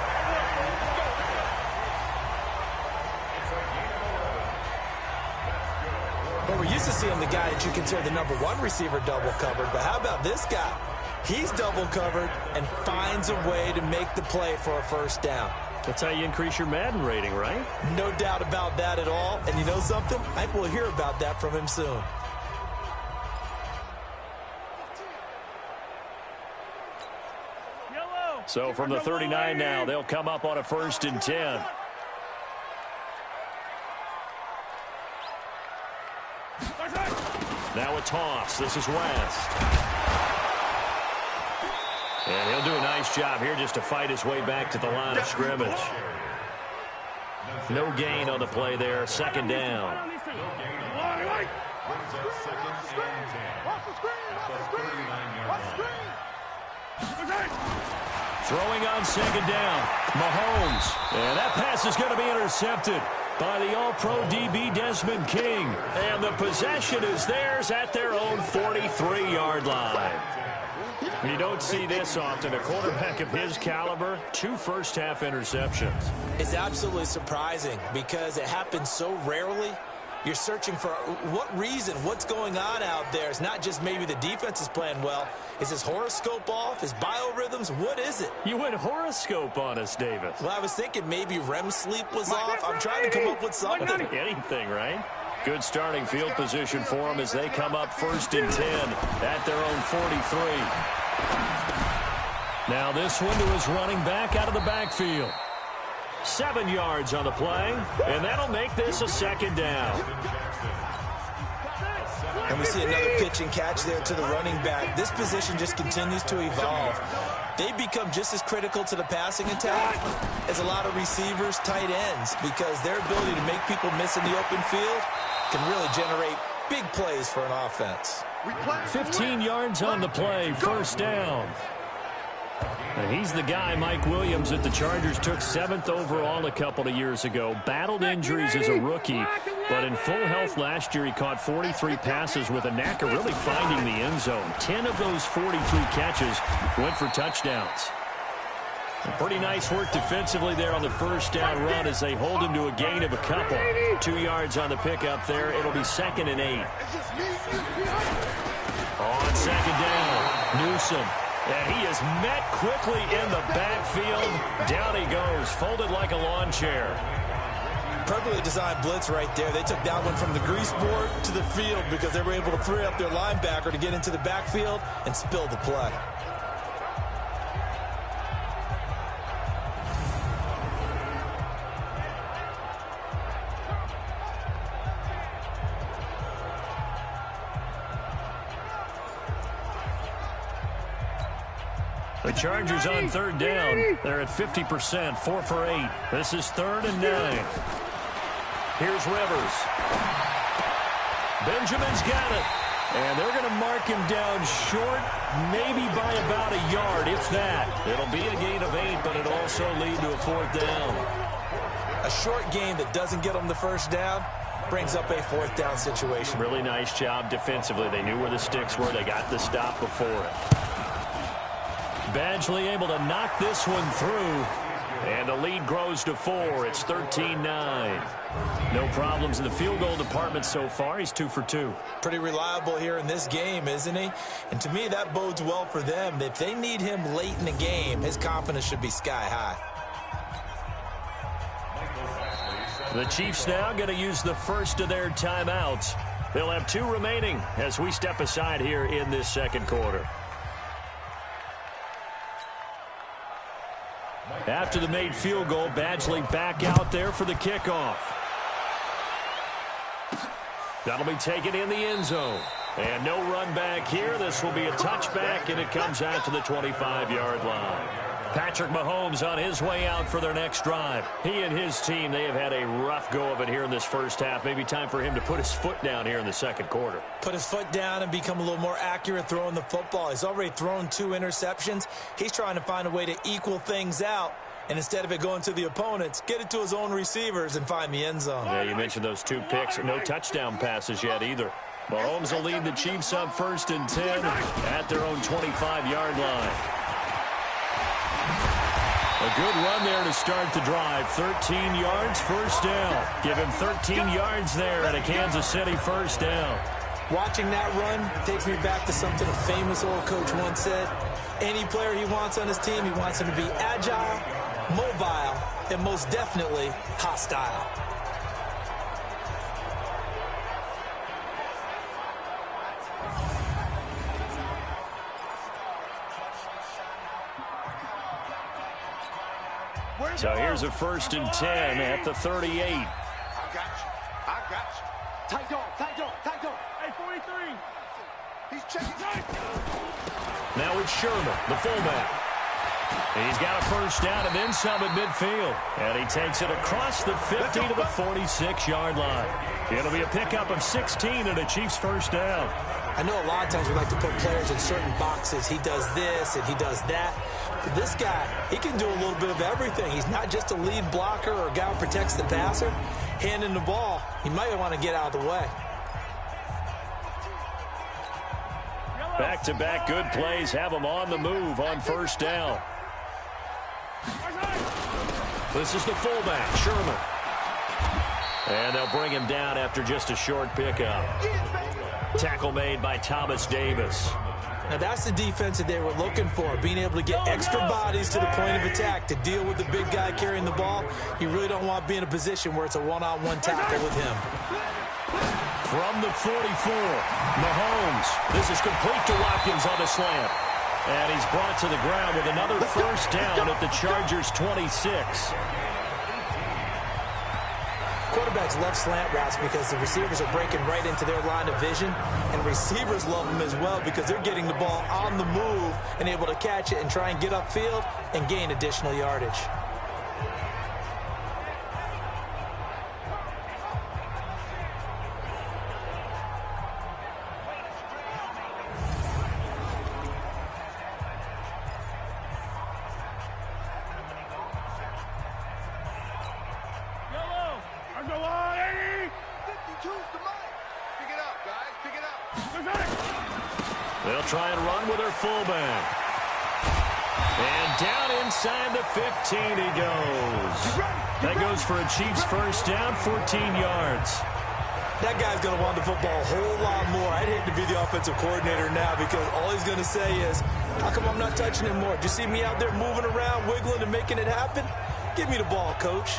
Well, we're used to seeing the guy that you consider the #1 receiver double covered, but how about this guy? He's double covered and finds a way to make the play for a first down. That's how you increase your Madden rating, right? No doubt about that at all. And you know something? I think we'll hear about that from him soon. So from the 39 now, they'll come up on a 1st and 10. Now a toss. This is West. And he'll do a nice job here just to fight his way back to the line of scrimmage. No gain on the play there. 2nd down. Throwing on 2nd down. Mahomes. And that pass is going to be intercepted by the All-Pro DB Desmond King. And the possession is theirs at their own 43-yard line. You don't see this often. A quarterback of his caliber, 2 first-half interceptions. It's absolutely surprising because it happens so rarely. You're searching for what reason, what's going on out there. It's not just maybe the defense is playing well. Is his horoscope off? His biorhythms? What is it? You went horoscope on us, Davis. Well, I was thinking maybe REM sleep was off. I'm trying to come up with something. Anything, right? Good starting field position for them as they come up 1st and 10 at their own 43. Now this one to his running back out of the backfield. 7 yards on the play, and that'll make this a 2nd down. And we see another pitch and catch there to the running back. This position just continues to evolve. They become just as critical to the passing attack as a lot of receivers, tight ends, because their ability to make people miss in the open field can really generate big plays for an offense. 15 yards on the play, 1st down. And he's the guy, Mike Williams, that the Chargers took 7th overall a couple of years ago. Battled injuries as a rookie, but in full health last year, he caught 43 passes with a knack of really finding the end zone. 10 of those 43 catches went for touchdowns. Pretty nice work defensively there on the 1st down run as they hold him to a gain of a couple. 2 yards on the pickup there. It'll be 2nd and 8. On 2nd down, Newsom. And he is met quickly in the backfield. Down he goes, folded like a lawn chair. Perfectly designed blitz right there. They took that one from the grease board to the field because they were able to free up their linebacker to get into the backfield and spill the play. The Chargers on 3rd down. They're at 50%, 4 for 8. This is 3rd and 9. Here's Rivers. Benjamin's got it. And they're going to mark him down short, maybe by about a yard, if that. It'll be a gain of 8, but it'll also lead to a 4th down. A short gain that doesn't get them the 1st down brings up a 4th down situation. Really nice job defensively. They knew where the sticks were. They got the stop before it. Badgley able to knock this one through, and the lead grows to 4. It's 13-9. No problems in the field goal department so far. He's 2 for 2. Pretty reliable here in this game, isn't he? And to me, that bodes well for them. If they need him late in the game, his confidence should be sky high. The Chiefs now going to use the first of their timeouts. They'll have 2 remaining as we step aside here in this 2nd quarter. After the made field goal, Badgley back out there for the kickoff. That'll be taken in the end zone. And no run back here. This will be a touchback, and it comes out to the 25-yard line. Patrick Mahomes on his way out for their next drive. He and his team, they have had a rough go of it here in this first half. Maybe time for him to put his foot down here in the second quarter. Put his foot down and become a little more accurate throwing the football. He's already thrown 2 interceptions. He's trying to find a way to equal things out. And instead of it going to the opponents, get it to his own receivers and find the end zone. Yeah, you mentioned those 2 picks. No touchdown passes yet either. Mahomes will lead the Chiefs up 1st and 10 at their own 25-yard line. A good run there to start the drive. 13 yards, first down. Give him 13 yards there at a Kansas City first down. Watching that run takes me back to something a famous old coach once said. Any player he wants on his team, he wants him to be agile, mobile, and most definitely hostile. So here's a 1st and 10 at the 38. I got you. Tight dog. Hey, 43. He's checking. Now it's Sherman, the fullback. He's got a first down and then some at midfield. And he takes it across the 50 to the 46-yard line. It'll be a pickup of 16 and a Chiefs first down. I know a lot of times we like to put players in certain boxes. He does this and he does that. But this guy, he can do a little bit of everything. He's not just a lead blocker or a guy who protects the passer. Handing the ball, he might want to get out of the way. Back-to-back good plays have him on the move on first down. This is the fullback, Sherman. And they'll bring him down after just a short pickup. Tackle made by Thomas Davis. Now that's the defense that they were looking for, being able to get extra bodies to the point of attack to deal with the big guy carrying the ball. You really don't want to be in a position where it's a one-on-one tackle with him. From the 44, Mahomes. This is complete to Watkins on the slant. And he's brought to the ground with another first down at the Chargers' 26. Quarterbacks love slant routes because the receivers are breaking right into their line of vision, and receivers love them as well because they're getting the ball on the move and able to catch it and try and get upfield and gain additional yardage. They'll try and run with their fullback. And down inside the 15 he goes. That goes for a Chiefs first down, 14 yards. That guy's going to want the football a whole lot more. I'd hate to be the offensive coordinator now because all he's going to say is, how come I'm not touching him more? Do you see me out there moving around, wiggling, and making it happen? Give me the ball, coach.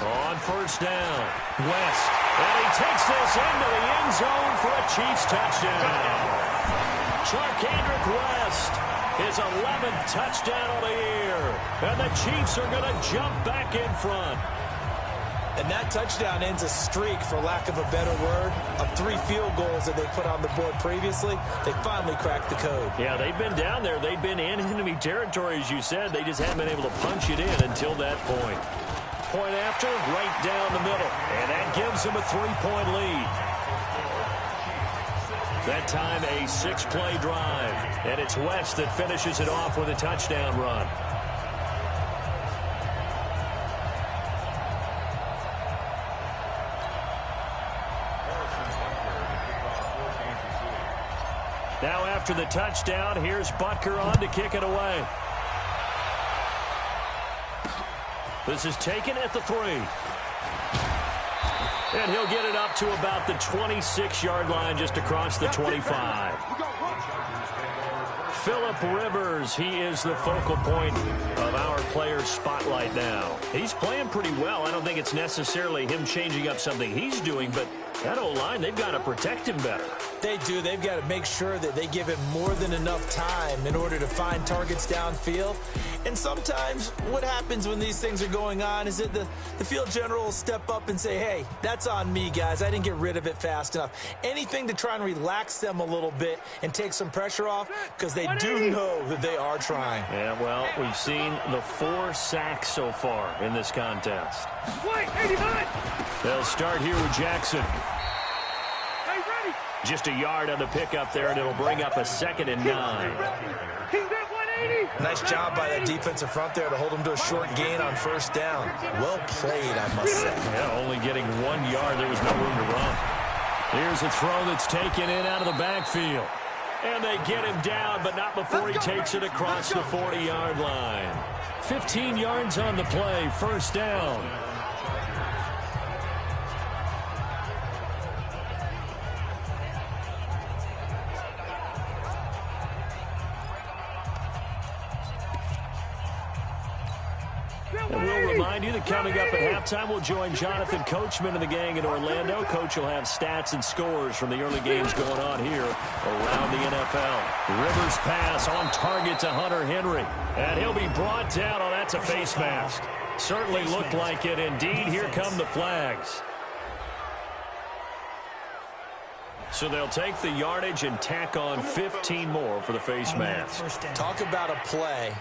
On first down, West. And he takes this into the end zone for a Chiefs touchdown. Charkandrick West, his 11th touchdown of the year. And the Chiefs are going to jump back in front. And that touchdown ends a streak, for lack of a better word, of 3 field goals that they put on the board previously. They finally cracked the code. Yeah, they've been down there. They've been in enemy territory, as you said. They just haven't been able to punch it in until that point. Point after, right down the middle. And that gives them a 3-point lead. That time, a 6-play drive. And it's West that finishes it off with a touchdown run. Now after the touchdown, here's Butker on to kick it away. This is taken at the 3. And he'll get it up to about the 26-yard line just across the 25. Phillip Rivers, he is the focal point of our player spotlight now. He's playing pretty well. I don't think it's necessarily him changing up something he's doing, but that O-line, they've got to protect him better. They do. They've got to make sure that they give him more than enough time in order to find targets downfield. And sometimes what happens when these things are going on is that the field general will step up and say, hey, that's on me, guys. I didn't get rid of it fast enough. Anything to try and relax them a little bit and take some pressure off, because they do know that they are trying. Yeah, well, we've seen the 4 sacks so far in this contest. They'll start here with Jackson. Just a yard on the pickup there, and it'll bring up a 2nd and 9. Nice job by that defensive front there to hold them to a short gain on first down. Well played, I must say. Yeah, only getting 1 yard. There was no room to run. Here's a throw that's taken in out of the backfield. And they get him down, but not before he takes it across the 40-yard line. 15 yards on the play, first down. And we'll remind you that coming up at halftime, we'll join Jonathan Coachman and the gang in Orlando. Coach will have stats and scores from the early games going on here around the NFL. Rivers pass on target to Hunter Henry. And he'll be brought down. Oh, that's a face mask. Certainly looked like it. Indeed, here come the flags. So they'll take the yardage and tack on 15 more for the face mask. Talk about a play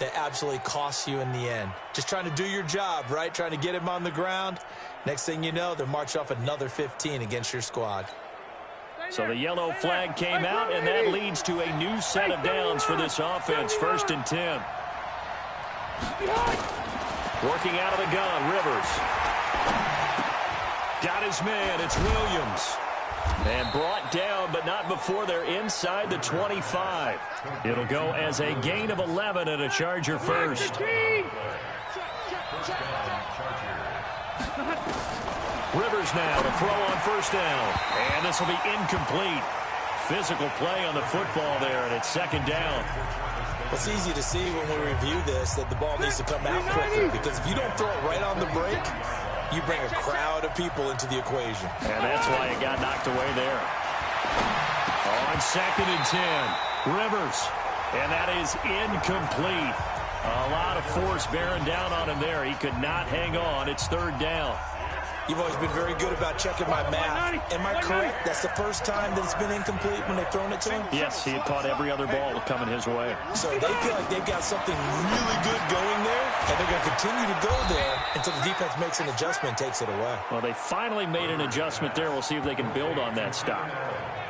that absolutely costs you in the end. Just trying to do your job, right? Trying to get him on the ground. Next thing you know, they'll march off another 15 against your squad. So the yellow flag came out, and that leads to a new set of downs for this offense. 1st and 10. Working out of the gun, Rivers. Got his man, it's Williams. And brought down, but not before they're inside the 25. It'll go as a gain of 11 and a Charger first. Rivers now to throw on first down. And this will be incomplete. Physical play on the football there, and it's 2nd down. It's easy to see when we review this that the ball needs to come out quicker, because if you don't throw it right on the break, you bring a crowd of people into the equation. And that's why it got knocked away there. On 2nd and 10, Rivers. And that is incomplete. A lot of force bearing down on him there. He could not hang on. It's 3rd down. You've always been very good about checking my math. Am I correct? That's the first time that it's been incomplete when they've thrown it to him? Yes, he had caught every other ball coming his way. So they feel like they've got something really good going there, and they're going to continue to go there until the defense makes an adjustment and takes it away. Well, they finally made an adjustment there. We'll see if they can build on that stop.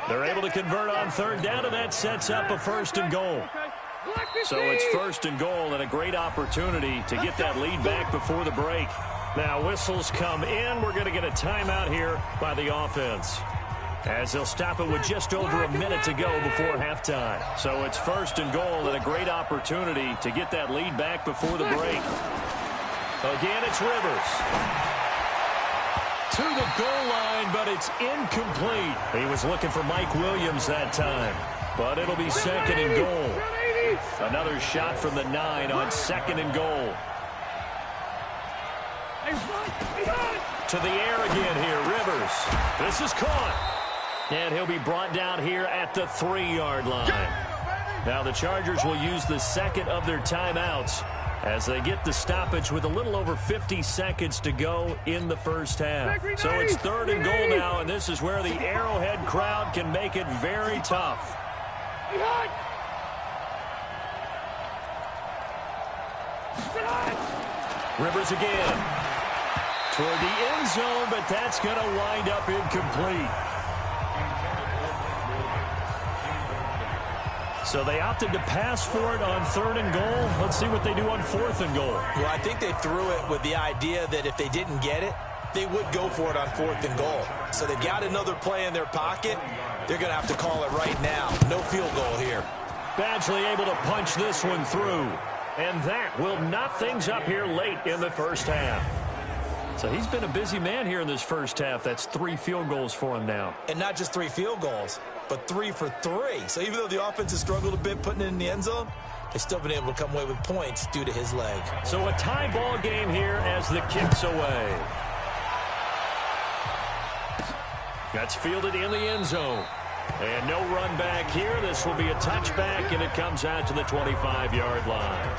They're able to convert on 3rd down, and that sets up a 1st and goal. So it's 1st and goal, and a great opportunity to get that lead back before the break. Now whistles come in. We're going to get a timeout here by the offense, as they'll stop it with just over a minute to go before halftime. So it's 1st and goal, and a great opportunity to get that lead back before the break. Again, it's Rivers. To the goal line, but it's incomplete. He was looking for Mike Williams that time, but it'll be 2nd and goal. Another shot from the 9 on 2nd and goal. To the air again here, Rivers. This is caught. And he'll be brought down here at the 3-yard line. Now the Chargers will use the 2nd of their timeouts as they get the stoppage with a little over 50 seconds to go in the first half. So it's 3rd and goal now, and this is where the Arrowhead crowd can make it very tough. Rivers again. Toward the end zone, but that's going to wind up incomplete. So they opted to pass for it on 3rd and goal. Let's see what they do on 4th and goal. Well, I think they threw it with the idea that if they didn't get it, they would go for it on 4th and goal. So they've got another play in their pocket. They're going to have to call it right now. No field goal here. Badgley able to punch this one through. And that will knock things up here late in the first half. So he's been a busy man here in this first half. That's 3 field goals for him now. And not just 3 field goals. but 3 for 3. So even though the offense has struggled a bit putting it in the end zone, they've still been able to come away with points due to his leg. So a tie ball game here as the kick's away. That's fielded in the end zone. And no run back here. This will be a touchback, and it comes out to the 25-yard line.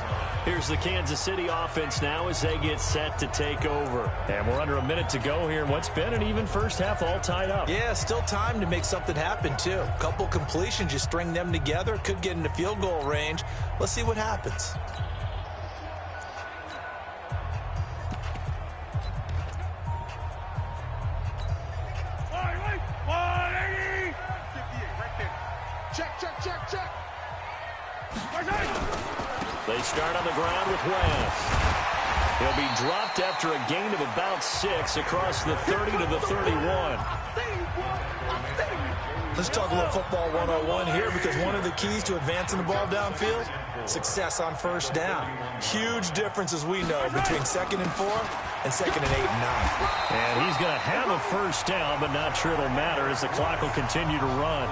Here's the Kansas City offense now as they get set to take over. And we're under a minute to go here in what's been an even first half, all tied up. Yeah, still time to make something happen, too. A couple completions, you string them together, could get into field goal range. Let's see what happens. They start on the ground with West. He'll be dropped after a gain of about 6 across the 30 to the 31. Let's talk a little football 101 here, because one of the keys to advancing the ball downfield, success on first down. Huge difference, as we know, between 2nd and 4 and 2nd and 8 and 9. And he's going to have a first down, but not sure it'll matter as the clock will continue to run.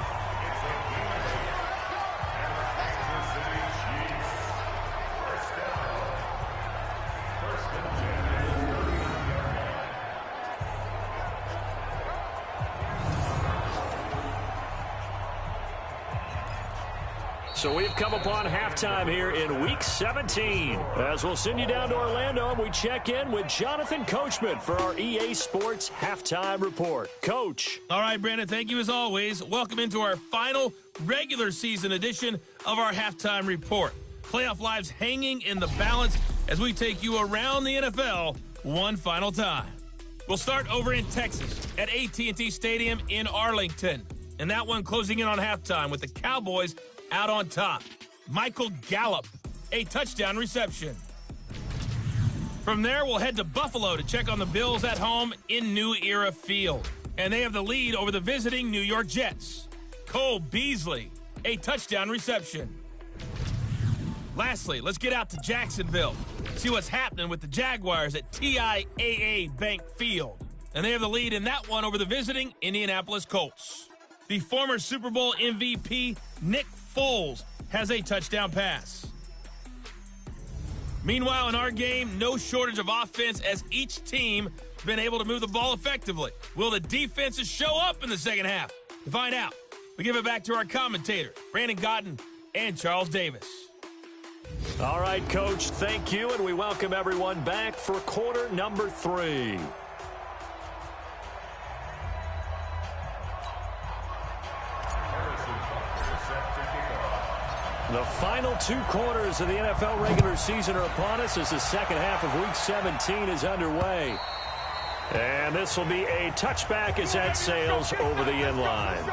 So we've come upon halftime here in Week 17. As we'll send you down to Orlando, and we check in with Jonathan Coachman for our EA Sports Halftime Report. Coach. All right, Brandon, thank you as always. Welcome into our final regular season edition of our Halftime Report. Playoff lives hanging in the balance as we take you around the NFL one final time. We'll start over in Texas at AT&T Stadium in Arlington. And that one closing in on halftime with the Cowboys out on top. Michael Gallup, a touchdown reception. From there, we'll head to Buffalo to check on the Bills at home in New Era Field. And they have the lead over the visiting New York Jets. Cole Beasley, a touchdown reception. Lastly, let's get out to Jacksonville. See what's happening with the Jaguars at TIAA Bank Field. And they have the lead in that one over the visiting Indianapolis Colts. The former Super Bowl MVP, Nick Foles, has a touchdown pass. Meanwhile, in our game, no shortage of offense as each team has been able to move the ball effectively. Will the defenses show up in the second half? To find out, we give it back to our commentators, Brandon Godden and Charles Davis. All right, Coach, thank you, and we welcome everyone back for quarter number 3. The final 2 quarters of the NFL regular season are upon us as the second half of Week 17 is underway. And this will be a touchback as that sails over the end line.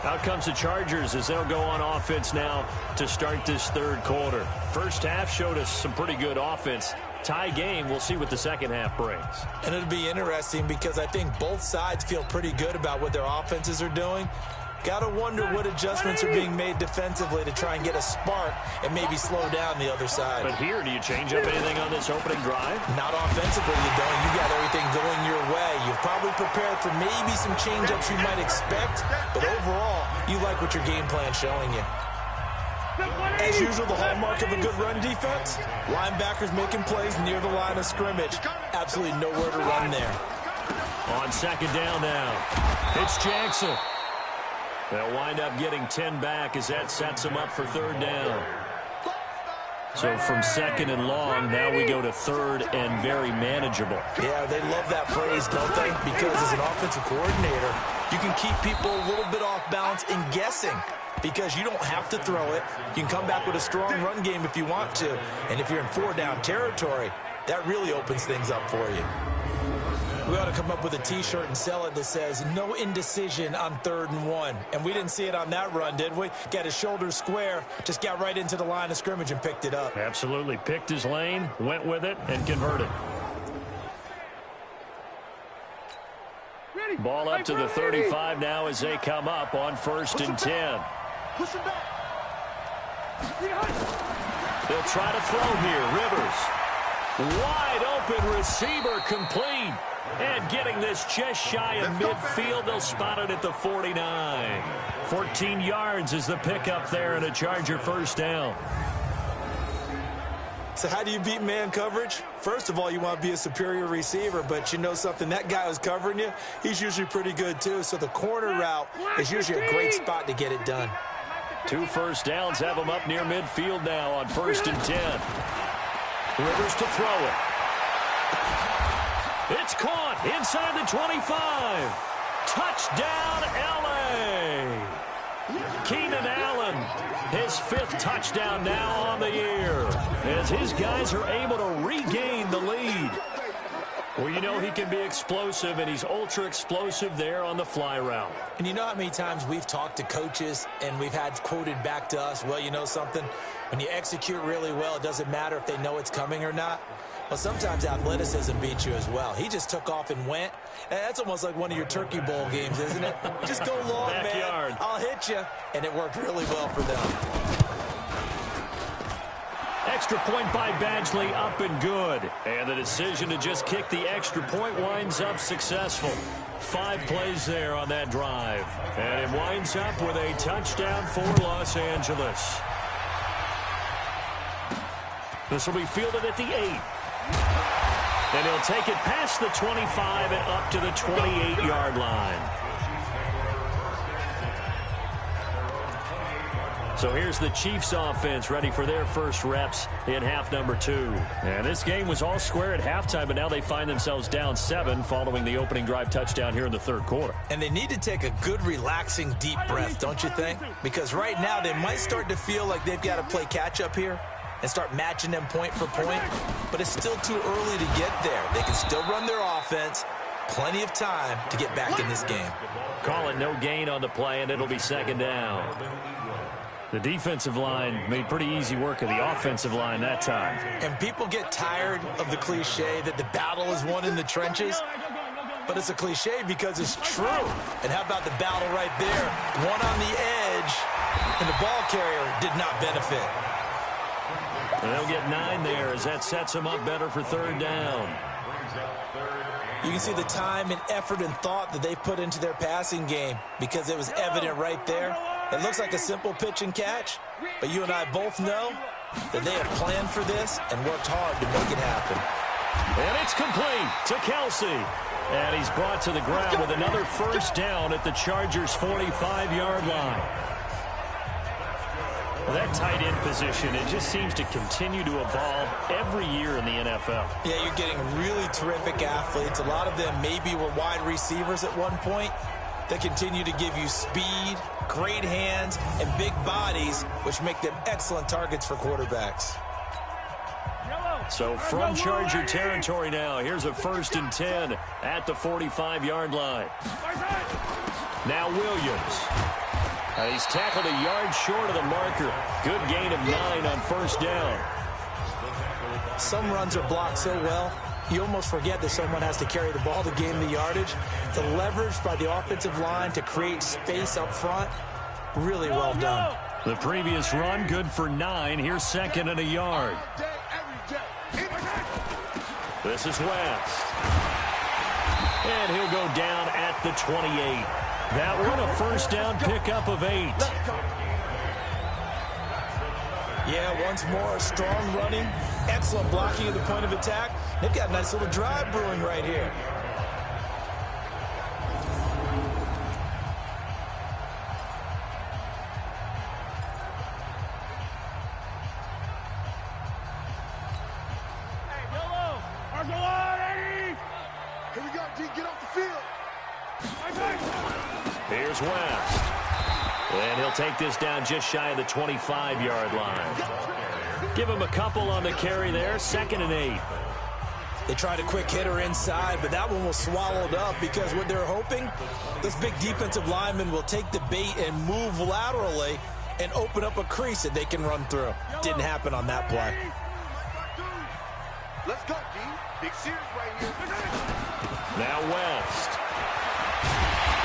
Out comes the Chargers as they'll go on offense now to start this third quarter. First half showed us some pretty good offense. Tie game, we'll see what the second half brings. And it'll be interesting because I think both sides feel pretty good about what their offenses are doing. Got to wonder what adjustments are being made defensively to try and get a spark and maybe slow down the other side. But here, do you change up anything on this opening drive? Not offensively, you don't. You got everything going your way. You've probably prepared for maybe some change-ups you might expect, but overall, you like what your game plan's showing you. As usual, the hallmark of a good run defense, linebackers making plays near the line of scrimmage. Absolutely nowhere to run there. On second down now, it's Jackson. They'll wind up getting 10 back as that sets them up for third down. So from second and long, now we go to third and very manageable. Yeah, they love that phrase, don't they? Because as an offensive coordinator, you can keep people a little bit off balance and guessing because you don't have to throw it. You can come back with a strong run game if you want to. And if you're in 4-down territory, that really opens things up for you. We ought to come up with a T-shirt and sell it that says, no indecision on 3rd and 1. And we didn't see it on that run, did we? Got his shoulders square, just got right into the line of scrimmage and picked it up. Absolutely. Picked his lane, went with it, and converted. Ball up to the 35 now as they come up on 1st and 10. Push him back. They'll try to throw here. Rivers. Wide open receiver complete. And getting this just shy of midfield, they'll spot it at the 49. 14 yards is the pickup there and a Charger first down. So how do you beat man coverage? First of all, you want to be a superior receiver, but you know something, that guy who's covering you, he's usually pretty good too. So the corner route is usually a great spot to get it done. 2 first downs have them up near midfield now on 1st and 10. Rivers to throw it. It's caught inside the 25. Touchdown, L.A. Keenan Allen, his 5th touchdown now on the year, as his guys are able to regain the lead. Well, you know he can be explosive, and he's ultra explosive there on the fly route. And you know how many times we've talked to coaches and we've had quoted back to us, well, you know something, when you execute really well, it doesn't matter if they know it's coming or not. Well, sometimes athleticism beats you as well. He just took off and went. That's almost like one of your Turkey Bowl games, isn't it? Just go long, Backyard. man. I'll hit you. And it worked really well for them. Extra point by Badgley, up and good. And the decision to just kick the extra point winds up successful. 5 plays there on that drive. And it winds up with a touchdown for Los Angeles. This will be fielded at the 8. And he'll take it past the 25 and up to the 28-yard line. So here's the Chiefs offense ready for their first reps in half number 2. And this game was all square at halftime, but now they find themselves down 7 following the opening drive touchdown here in the 3rd quarter. And they need to take a good, relaxing, deep breath, don't you think? Because right now they might start to feel like they've got to play catch-up here and start matching them point for point, but it's still too early to get there. They can still run their offense. Plenty of time to get back in this game. Call it no gain on the play, and it'll be 2nd down. The defensive line made pretty easy work of the offensive line that time. And people get tired of the cliche that the battle is won in the trenches, but it's a cliche because it's true. And how about the battle right there? One on the edge, and the ball carrier did not benefit. And they'll get 9 there as that sets them up better for 3rd down. You can see the time and effort and thought that they've put into their passing game because it was evident right there. It looks like a simple pitch and catch, but you and I both know that they have planned for this and worked hard to make it happen. And it's complete to Kelsey. And he's brought to the ground with another first down at the Chargers' 45-yard line. Well, that tight end position, it just seems to continue to evolve every year in the NFL. Yeah, you're getting really terrific athletes. A lot of them maybe were wide receivers at one point. They continue to give you speed, great hands, and big bodies, which make them excellent targets for quarterbacks. So from Charger territory now, here's a 1st and 10 at the 45-yard line. Now Williams. He's tackled a yard short of the marker. Good gain of 9 on 1st down. Some runs are blocked so well, you almost forget that someone has to carry the ball to gain the yardage. The leverage by the offensive line to create space up front, really well done. The previous run, good for 9. Here's 2nd and a yard. This is West. And he'll go down at the 28. That one a first down pickup of 8. Yeah, once more, strong running, excellent blocking at the point of attack. They've got a nice little drive brewing right here. Here we go, D. Get off the field. Here's West. And he'll take this down just shy of the 25-yard line. Give him a couple on the carry there. 2nd and 8. They tried a quick hitter inside, but that one was swallowed up because what they're hoping, this big defensive lineman will take the bait and move laterally and open up a crease that they can run through. Didn't happen on that play. Let's go, D. Big series right here. Now West.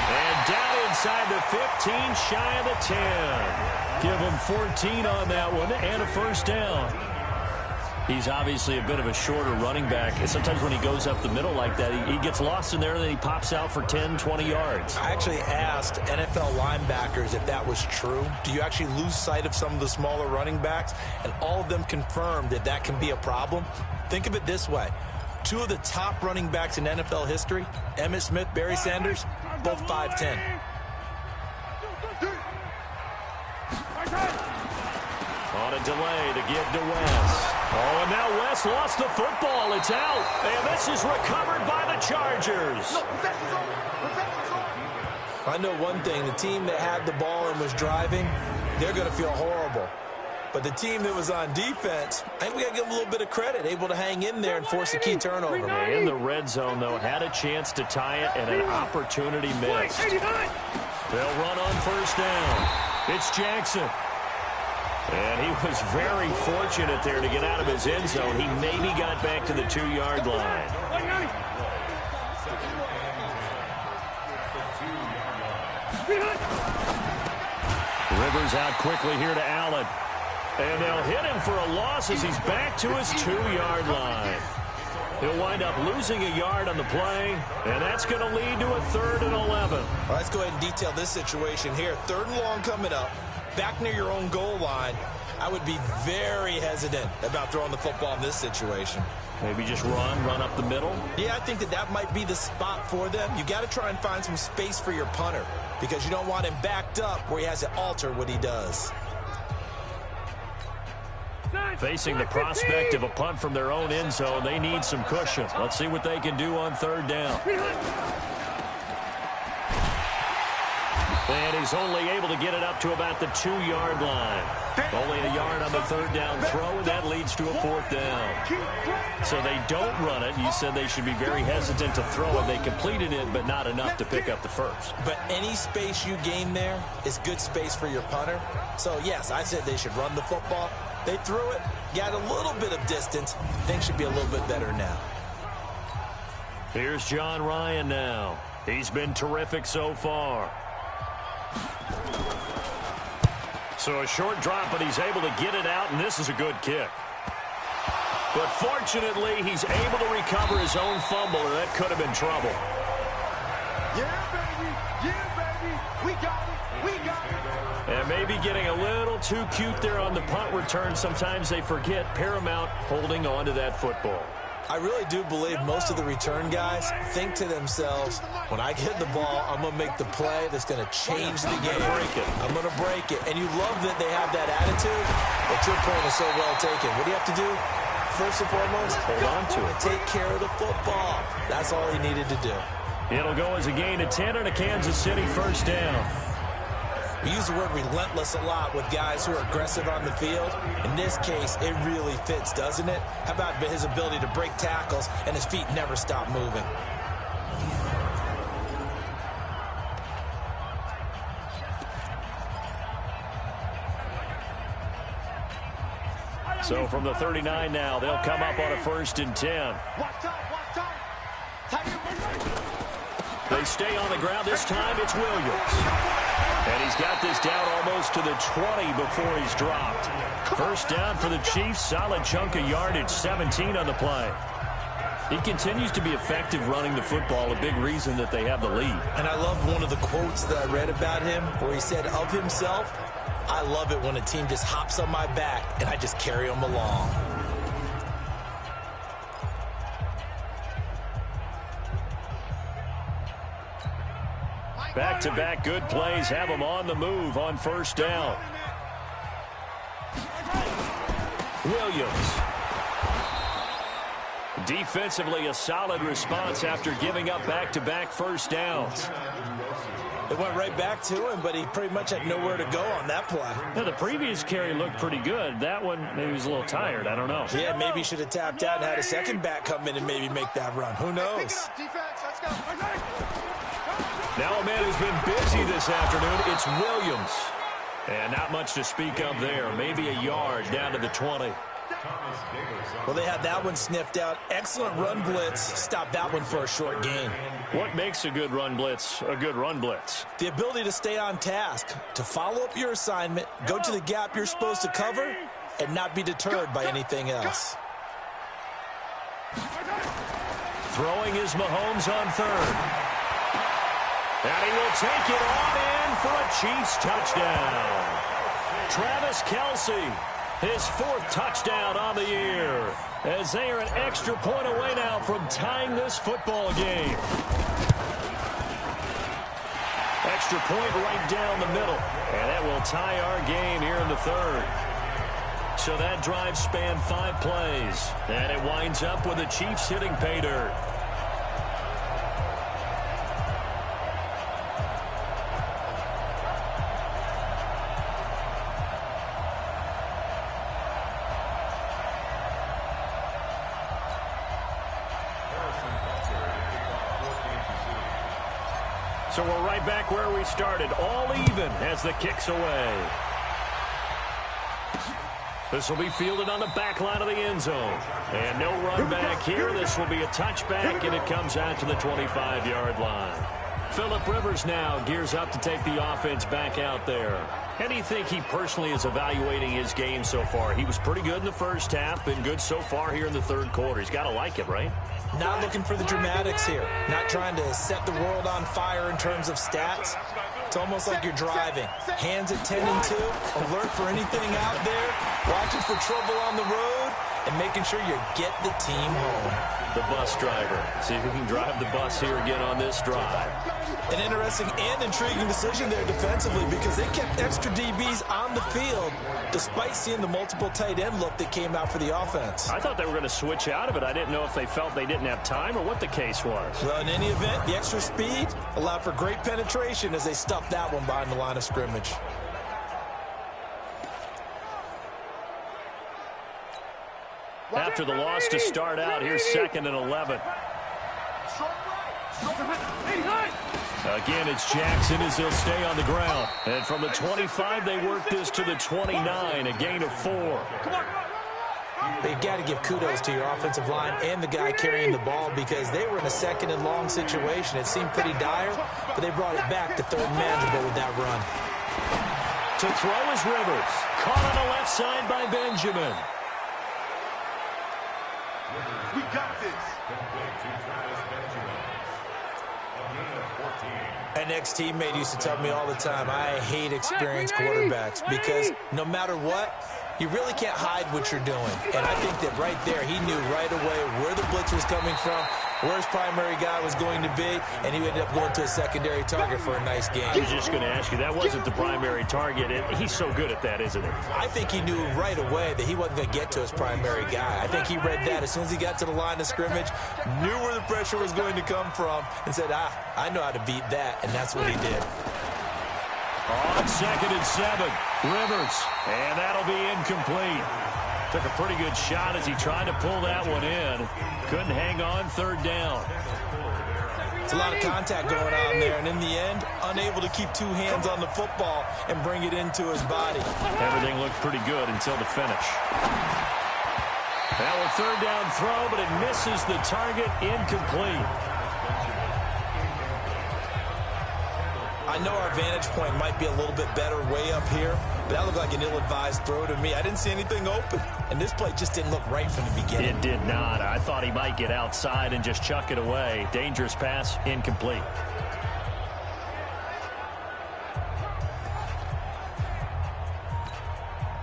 And down inside the 15, shy of the 10. Give him 14 on that one and a first down. He's obviously a bit of a shorter running back. And sometimes when he goes up the middle like that, he gets lost in there, and then he pops out for 10, 20 yards. I actually asked NFL linebackers if that was true. Do you actually lose sight of some of the smaller running backs? And all of them confirmed that that can be a problem. Think of it this way. 2 of the top running backs in NFL history, Emmitt Smith, Barry Sanders, both 5'10". On a delay to give to West. Oh, and now West lost the football. It's out. And this is recovered by the Chargers. I know one thing. The team that had the ball and was driving, they're going to feel horrible. But the team that was on defense, I think we got to give them a little bit of credit, able to hang in there and force a key turnover. In the red zone, though, had a chance to tie it and an opportunity missed. They'll run on first down. It's Jackson. And he was very fortunate there to get out of his end zone. He maybe got back to the 2-yard line. Rivers out quickly here to Allen. And they'll hit him for a loss as he's back to his 2-yard line. He'll wind up losing a yard on the play, and that's going to lead to a 3rd and 11. Well, let's go ahead and detail this situation here. 3rd and long coming up, back near your own goal line. I would be very hesitant about throwing the football in this situation. Maybe just run up the middle? Yeah, I think that might be the spot for them. You got to try and find some space for your punter because you don't want him backed up where he has to alter what he does. Facing the prospect of a punt from their own end zone, they need some cushion. Let's see what they can do on 3rd down. And he's only able to get it up to about the 2-yard line. Only a yard on the 3rd down throw, and that leads to a 4th down. So they don't run it. You said they should be very hesitant to throw it. They completed it, but not enough to pick up the first. But any space you gain there is good space for your punter. So, yes, I said they should run the football. They threw it, got a little bit of distance. Things should be a little bit better now. Here's John Ryan now. He's been terrific so far. So a short drop, but he's able to get it out, and this is a good kick. But fortunately, he's able to recover his own fumble, or that could have been trouble. Yeah, baby. Yeah, baby. We got it. We got it. And maybe getting a little too cute there on the punt return. Sometimes they forget paramount holding on to that football. I really do believe most of the return guys think to themselves, when I get the ball, I'm going to make the play that's going to change the game. I'm going to break it. And you love that they have that attitude, but your point is so well taken. What do you have to do? First and foremost, hold on to it. Take care of the football. That's all he needed to do. It'll go as a gain of 10 and a Kansas City first down. We use the word relentless a lot with guys who are aggressive on the field. In this case, it really fits, doesn't it? How about his ability to break tackles and his feet never stop moving? So from the 39 now, they'll come up on a 1st and 10. They stay on the ground. This time it's Williams. And he's got this down almost to the 20 before he's dropped. First down for the Chiefs. Solid chunk of yardage, 17 on the play. He continues to be effective running the football, a big reason that they have the lead. And I love one of the quotes that I read about him where he said of himself, I love it when a team just hops on my back and I just carry them along. Back-to-back good plays have them on the move on first down. Williams. Defensively, a solid response after giving up back-to-back first downs. It went right back to him, but he pretty much had nowhere to go on that play. Now, the previous carry looked pretty good. That one, maybe he was a little tired. I don't know. Yeah, maybe he should have tapped out and had a second back come in and maybe make that run. Who knows? Defense, let's go. Now a man who's been busy this afternoon, it's Williams. And not much to speak of there. Maybe a yard down to the 20. Well, they had that one sniffed out. Excellent run blitz. Stop that one for a short gain. What makes a good run blitz a good run blitz? The ability to stay on task, to follow up your assignment, go to the gap you're supposed to cover, and not be deterred by anything else. Throwing is Mahomes on third. And he will take it on in for a Chiefs touchdown. Travis Kelce, his 4th touchdown on the year, as they are an extra point away now from tying this football game. Extra point right down the middle, and that will tie our game here in the 3rd. So that drive spanned 5 plays, and it winds up with the Chiefs hitting pay dirt. So we're right back where we started, all even as the kick's away. This will be fielded on the back line of the end zone. And no run back here. This will be a touchback, and it comes out to the 25-yard line. Phillip Rivers now gears up to take the offense back out there. How do you think he personally is evaluating his game so far? He was pretty good in the first half, been good so far here in the 3rd quarter. He's got to like it, right? Not looking for the dramatics here. Not trying to set the world on fire in terms of stats. It's almost like you're driving. Hands at 10 and 2, alert for anything out there, watching for trouble on the road, and making sure you get the team home. The bus driver. See if he can drive the bus here again on this drive. An interesting and intriguing decision there defensively, because they kept extra DBs on the field despite seeing the multiple tight end look that came out for the offense. I thought they were going to switch out of it. I didn't know if they felt they didn't have time or what the case was. Well, in any event, the extra speed allowed for great penetration as they stuffed that one behind the line of scrimmage. After the loss to start out, here's 2nd and 11. Again, it's Jackson as he'll stay on the ground. And from the 25, they work this to the 29, a gain of 4. They've got to give kudos to your offensive line and the guy carrying the ball, because they were in a 2nd and long situation. It seemed pretty dire, but they brought it back to 3rd and manageable with that run. To throw is Rivers. Caught on the left side by Benjamin. We got this. An ex-teammate used to tell me all the time, I hate experienced quarterbacks, because no matter what, you really can't hide what you're doing. And I think that right there, he knew right away where the blitz was coming from, where his primary guy was going to be, and he ended up going to a secondary target for a nice game. I was just going to ask you, that wasn't the primary target. He's so good at that, isn't he? I think he knew right away that he wasn't going to get to his primary guy. I think he read that as soon as he got to the line of scrimmage, knew where the pressure was going to come from, and said, I know how to beat that, and that's what he did. On 2nd and 7, Rivers, and that'll be incomplete. Took a pretty good shot as he tried to pull that one in. Couldn't hang on 3rd down. It's a lot of contact going on there, and in the end, unable to keep 2 hands on the football and bring it into his body. Everything looked pretty good until the finish. Now a 3rd down throw, but it misses the target, incomplete. I know our vantage point might be a little bit better way up here, but that looked like an ill-advised throw to me. I didn't see anything open, and this play just didn't look right from the beginning. It did not. I thought he might get outside and just chuck it away. Dangerous pass, incomplete.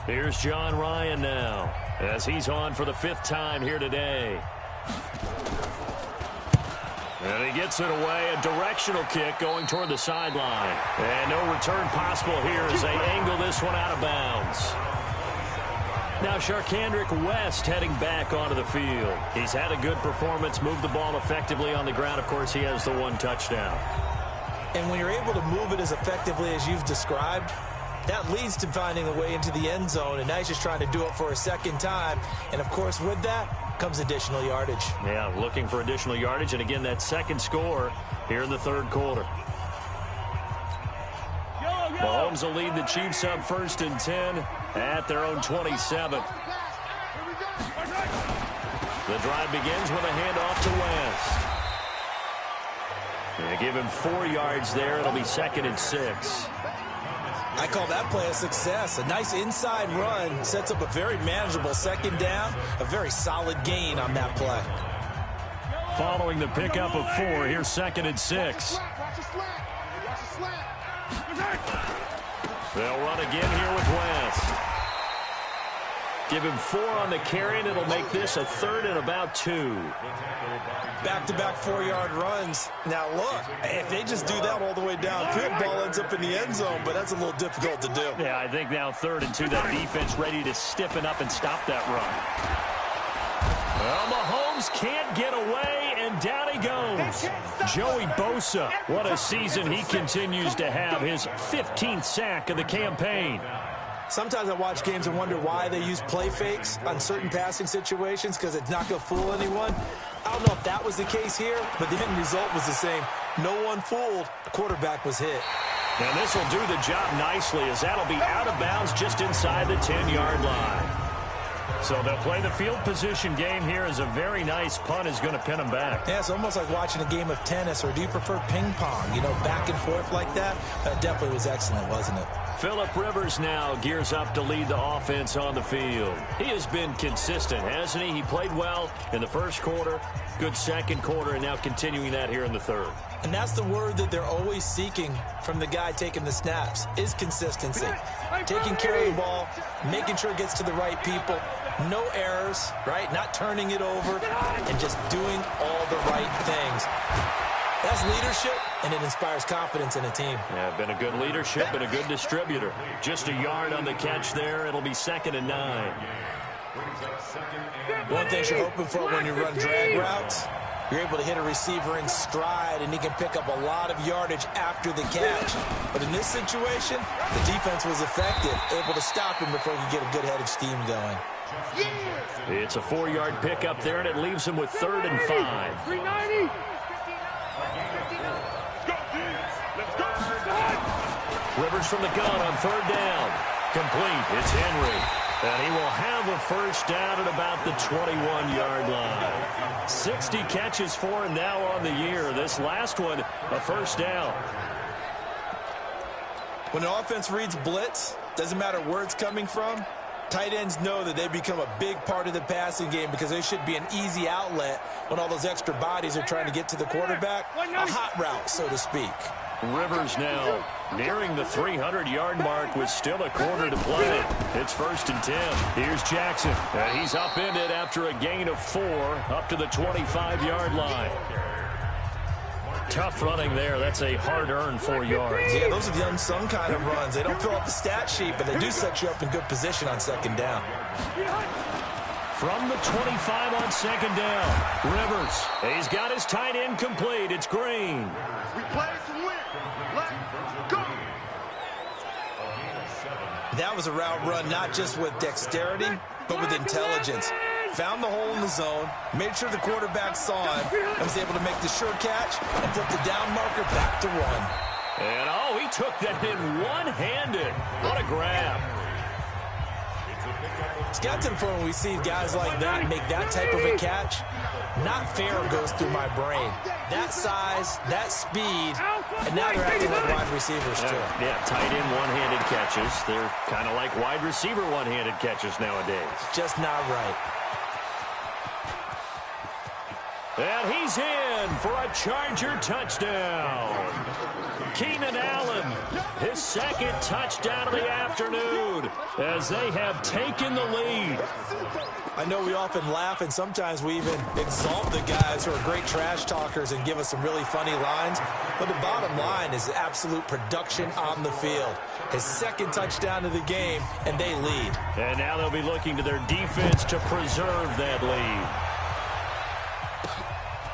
Here's John Ryan now, as he's on for the 5th time here today. And he gets it away, a directional kick going toward the sideline. And no return possible here as they angle this one out of bounds. Now Sharkandrick West heading back onto the field. He's had a good performance, moved the ball effectively on the ground. Of course, he has the 1 touchdown. And when you're able to move it as effectively as you've described, that leads to finding a way into the end zone, and now he's just trying to do it for a 2nd time. And, of course, with that comes additional yardage. Yeah, looking for additional yardage, and again, that 2nd score here in the 3rd quarter. Mahomes will lead the Chiefs up 1st and 10 at their own 27. The drive begins with a handoff to West. They give him 4 yards there. It'll be 2nd and 6. I call that play a success. A nice inside run sets up a very manageable 2nd down, a very solid gain on that play. following the pickup of 4. Here's 2nd and 6. They'll run again here with West. Give him 4 on the carry, and it'll make this a 3rd and about 2. Back-to-back 4-yard runs. Now, look, if they just do that all the way downfield, ball ends up in the end zone, but that's a little difficult to do. Yeah, I think now 3rd and 2, that defense ready to stiffen up and stop that run. Well, Mahomes can't get away, and down he goes. Joey Bosa, what a season he continues to have, his 15th sack of the campaign. Sometimes I watch games and wonder why they use play fakes on certain passing situations because it's not going to fool anyone. I don't know if that was the case here, but the end result was the same. No one fooled. The quarterback was hit. And this will do the job nicely as that'll be out of bounds just inside the 10-yard line. So they'll play the field position game here as a very nice punt is going to pin them back. Yeah, it's almost like watching a game of tennis, or do you prefer ping pong? You know, back and forth like that? That definitely was excellent, wasn't it? Phillip Rivers now gears up to lead the offense on the field. He has been consistent, hasn't he? He played well in the first quarter, good second quarter, and now continuing that here in the third. And that's the word that they're always seeking from the guy taking the snaps, is consistency. Taking care of the ball, making sure it gets to the right people, no errors, right? Not turning it over, and just doing all the right things. That's leadership, and it inspires confidence in a team. Yeah, been a good leadership and a good distributor. Just a yard on the catch there. It'll be 2nd and 9. One thing you're hoping for when you run drag routes, you're able to hit a receiver in stride, and he can pick up a lot of yardage after the catch. But in this situation, the defense was effective, able to stop him before he could get a good head of steam going. It's a 4-yard pickup there, and it leaves him with 3rd and 5. 390. Rivers from the gun on 3rd down. Complete. It's Henry. And he will have a first down at about the 21-yard line. 60 catches for him now on the year. This last one, a first down. When an offense reads blitz, doesn't matter where it's coming from, tight ends know that they become a big part of the passing game because they should be an easy outlet when all those extra bodies are trying to get to the quarterback. A hot route, so to speak. Rivers now nearing the 300-yard mark with still a quarter to play. It's 1st and 10. Here's Jackson. And he's upended after a gain of 4 up to the 25-yard line. Tough running there. That's a hard-earned 4 yards. Yeah, those are the unsung kind of runs. They don't fill up the stat sheet, but they do set you up in good position on 2nd down. From the 25 on 2nd down, Rivers. He's got his tight end complete. It's Green. We play to win. Let's go. That was a route run not just with dexterity, but with intelligence. Found the hole in the zone, made sure the quarterback saw him, and was able to make the sure catch and flip the down marker back to run. And, oh, he took that in one-handed. What a grab. It's got to the point when we see guys like that make that type of a catch, not fair goes through my brain. That size, that speed, and now they're acting like wide receivers too. Yeah, tight end one-handed catches. They're kind of like wide receiver one-handed catches nowadays. Just not right. And he's in for a Charger touchdown. Keenan Allen, his 2nd touchdown of the afternoon as they have taken the lead. I know we often laugh, and sometimes we even exalt the guys who are great trash talkers and give us some really funny lines. But the bottom line is absolute production on the field. His 2nd touchdown of the game, and they lead. And now they'll be looking to their defense to preserve that lead.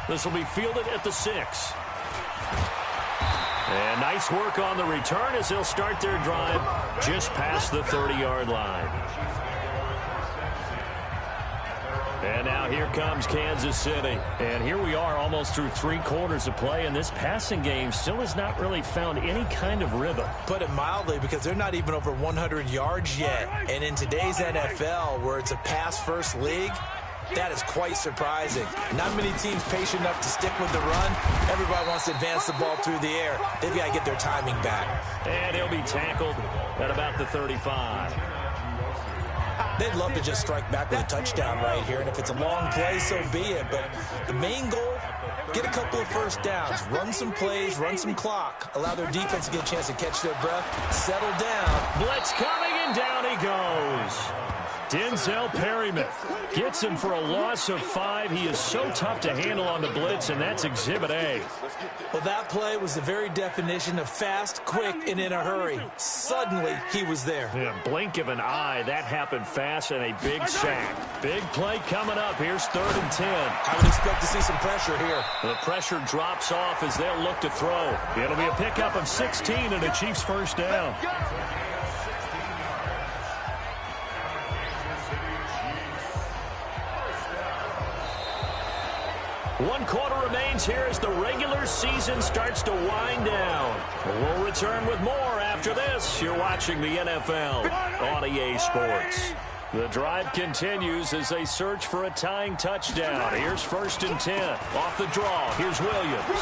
This will be fielded at the 6. And nice work on the return as they'll start their drive just past the 30-yard line. And now here comes Kansas City. And here we are almost through 3 quarters of play, and this passing game still has not really found any kind of rhythm. Put it mildly, because they're not even over 100 yards yet. And in today's NFL, where it's a pass-first league, that is quite surprising. Not many teams patient enough to stick with the run. Everybody wants to advance the ball through the air. They've got to get their timing back. And he'll be tackled at about the 35. They'd love to just strike back with a touchdown right here. And if it's a long play, so be it. But the main goal get a couple of first downs, run some plays, run some clock, allow their defense to get a chance to catch their breath, settle down. Blitz coming, and down he goes. Denzel Perryman gets him for a loss of 5. He is so tough to handle on the blitz, and that's Exhibit A. Well, that play was the very definition of fast, quick, and in a hurry. Suddenly, he was there. Yeah, blink of an eye, that happened fast, and a big sack. Big play coming up. Here's 3rd and 10. I would expect to see some pressure here. The pressure drops off as they'll look to throw. It'll be a pickup of 16 and a Chiefs first down. 1 quarter remains here as the regular season starts to wind down. We'll return with more after this. You're watching the NFL on EA Sports. The drive continues as they search for a tying touchdown. Here's 1st and 10. Off the draw, here's Williams.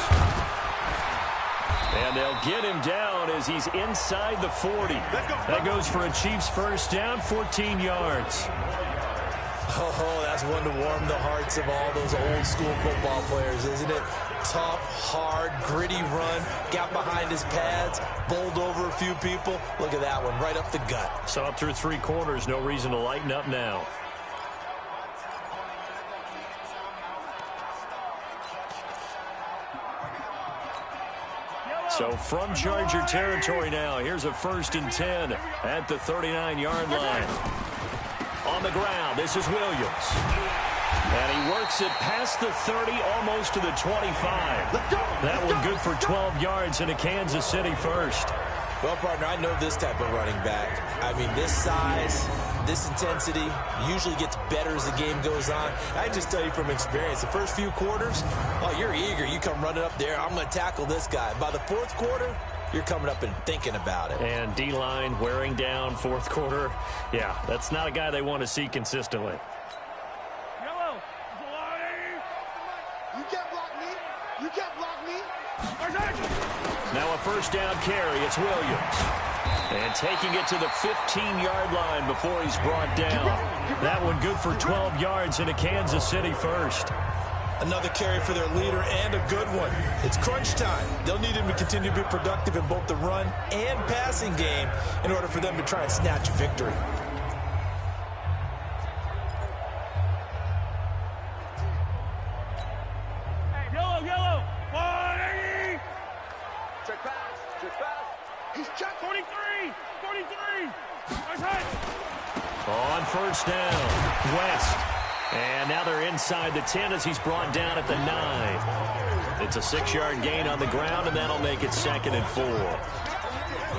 And they'll get him down as he's inside the 40. That goes for a Chiefs first down, 14 yards. Oh, that's one to warm the hearts of all those old school football players, isn't it? Tough, hard, gritty run, got behind his pads, bowled over a few people. Look at that one, right up the gut. So up through 3 quarters, no reason to lighten up now. So from Charger territory now, here's a 1st and 10 at the 39-yard line. On the ground, this is Williams. And he works it past the 30, almost to the 25. That one good for 12 yards and a Kansas City first. Well, partner, I know this type of running back. I mean, this size, this intensity usually gets better as the game goes on. I just tell you from experience, the first few quarters, oh, you're eager. You come running up there, I'm going to tackle this guy. By the 4th quarter, you're coming up and thinking about it. And D-line wearing down 4th quarter. Yeah, that's not a guy they want to see consistently. Yellow. You can't block me. You can't block me. Now a first down carry. It's Williams. And taking it to the 15-yard line before he's brought down. That one good for 12 yards and a Kansas City first. Another carry for their leader and a good one. It's crunch time. They'll need him to continue to be productive in both the run and passing game in order for them to try and snatch a victory. Yellow. 180. Check pass. He's checked. 43. On first down, West. And now they're inside the 10 as he's brought down at the 9. It's a 6-yard gain on the ground, and that'll make it 2nd and 4.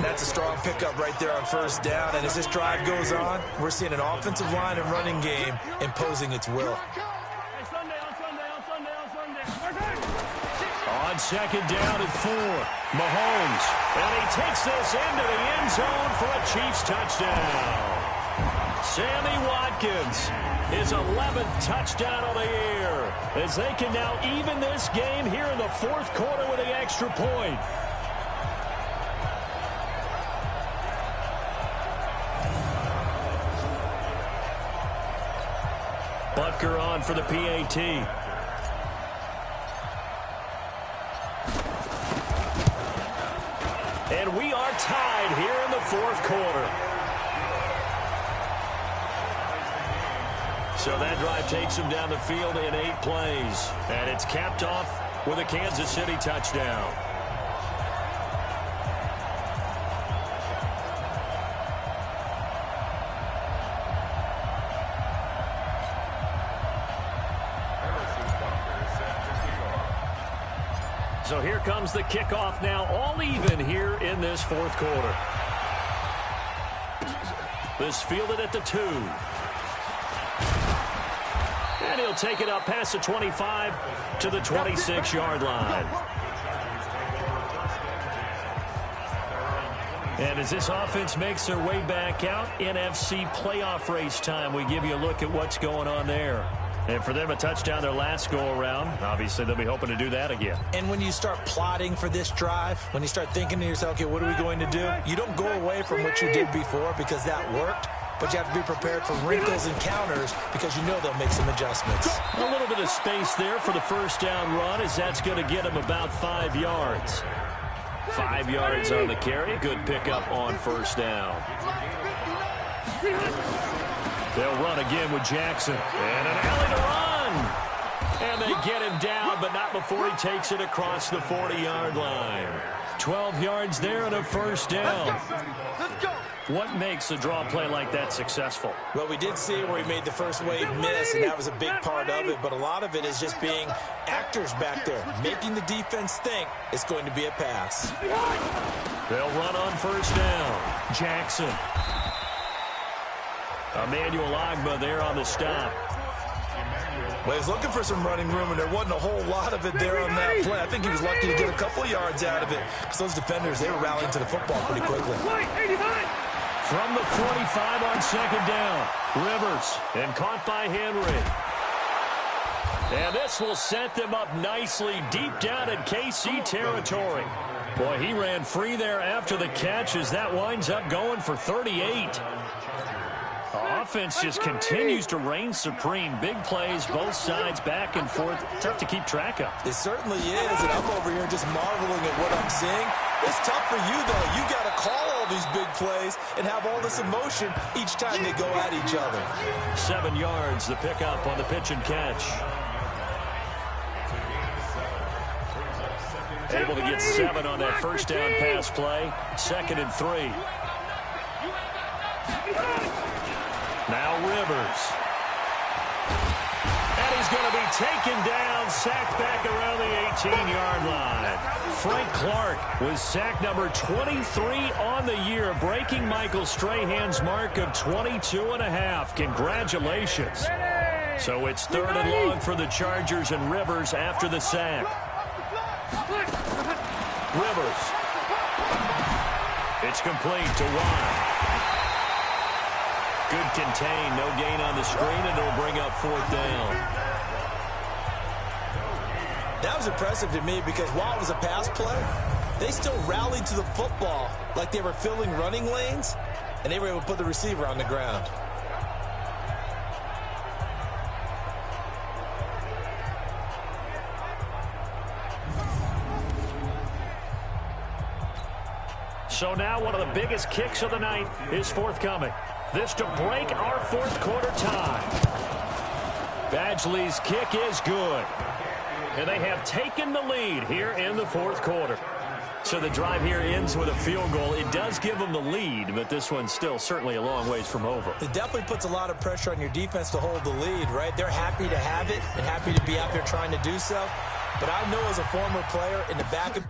That's a strong pickup right there on first down. And as this drive goes on, we're seeing an offensive line and running game imposing its will. Hey, Sunday. On 2nd down and 4, Mahomes. And he takes this into the end zone for a Chiefs touchdown. Sammy Watkins, his 11th touchdown of the year, as they can now even this game here in the 4th quarter with the extra point. Butker on for the PAT. And we are tied here in the 4th quarter. So that drive takes him down the field in 8 plays. And it's capped off with a Kansas City touchdown. So here comes the kickoff now, all even here in this 4th quarter. This fielded at the 2. And he'll take it up past the 25 to the 26-yard line. And as this offense makes their way back out, NFC playoff race time, we give you a look at what's going on there. And for them, a touchdown their last go-around. Obviously, they'll be hoping to do that again. And when you start plotting for this drive, when you start thinking to yourself, okay, what are we going to do? You don't go away from what you did before because that worked. but you have to be prepared for wrinkles and counters because you know they'll make some adjustments. A little bit of space there for the first down run, as that's going to get him about 5 yards. 5 yards on the carry. Good pickup on first down. They'll run again with Jackson. And an alley to run. And they get him down, but not before he takes it across the 40-yard line. 12 yards there and a first down. What makes a draw play like that successful? Well, we did see where he made the first wave miss, and that was a big part of it, but a lot of it is just being actors back there, making the defense think it's going to be a pass. They'll run on first down. Jackson. Emmanuel Ogbah there on the stop. Well, he was looking for some running room, and there wasn't a whole lot of it there on that play. I think he was lucky to get a couple of yards out of it, because those defenders, they were rallying to the football pretty quickly. From the 45 on second down, Rivers, and caught by Henry. And this will set them up nicely deep down in KC territory. Boy, he ran free there after the catch as that winds up going for 38. The offense just continues to reign supreme. Big plays, both sides, back and forth. Tough to keep track of. It certainly is, and I'm over here just marveling at what I'm seeing. It's tough for you, though. You got to call all these big plays and have all this emotion each time they go at each other. 7 yards, the pickup on the pitch and catch. Able to get 7 on that first down pass play. 2nd and 3. Now Rivers. And he's going to be taken down, sacked back around the 18-yard line. Frank Clark was sack number 23 on the year, breaking Michael Strahan's mark of 22.5. Congratulations. So it's 3rd and long for the Chargers, and Rivers after the sack. Rivers. It's complete to Watt. Good contain, no gain on the screen, and it'll bring up 4th down. That was impressive to me because while it was a pass play, they still rallied to the football like they were filling running lanes, and they were able to put the receiver on the ground. So now one of the biggest kicks of the night is forthcoming. This to break our 4th quarter tie. Badgley's kick is good. And they have taken the lead here in the 4th quarter. So the drive here ends with a field goal. It does give them the lead, but this one's still certainly a long ways from over. It definitely puts a lot of pressure on your defense to hold the lead, right? They're happy to have it and happy to be out there trying to do so. But I know as a former player in the back of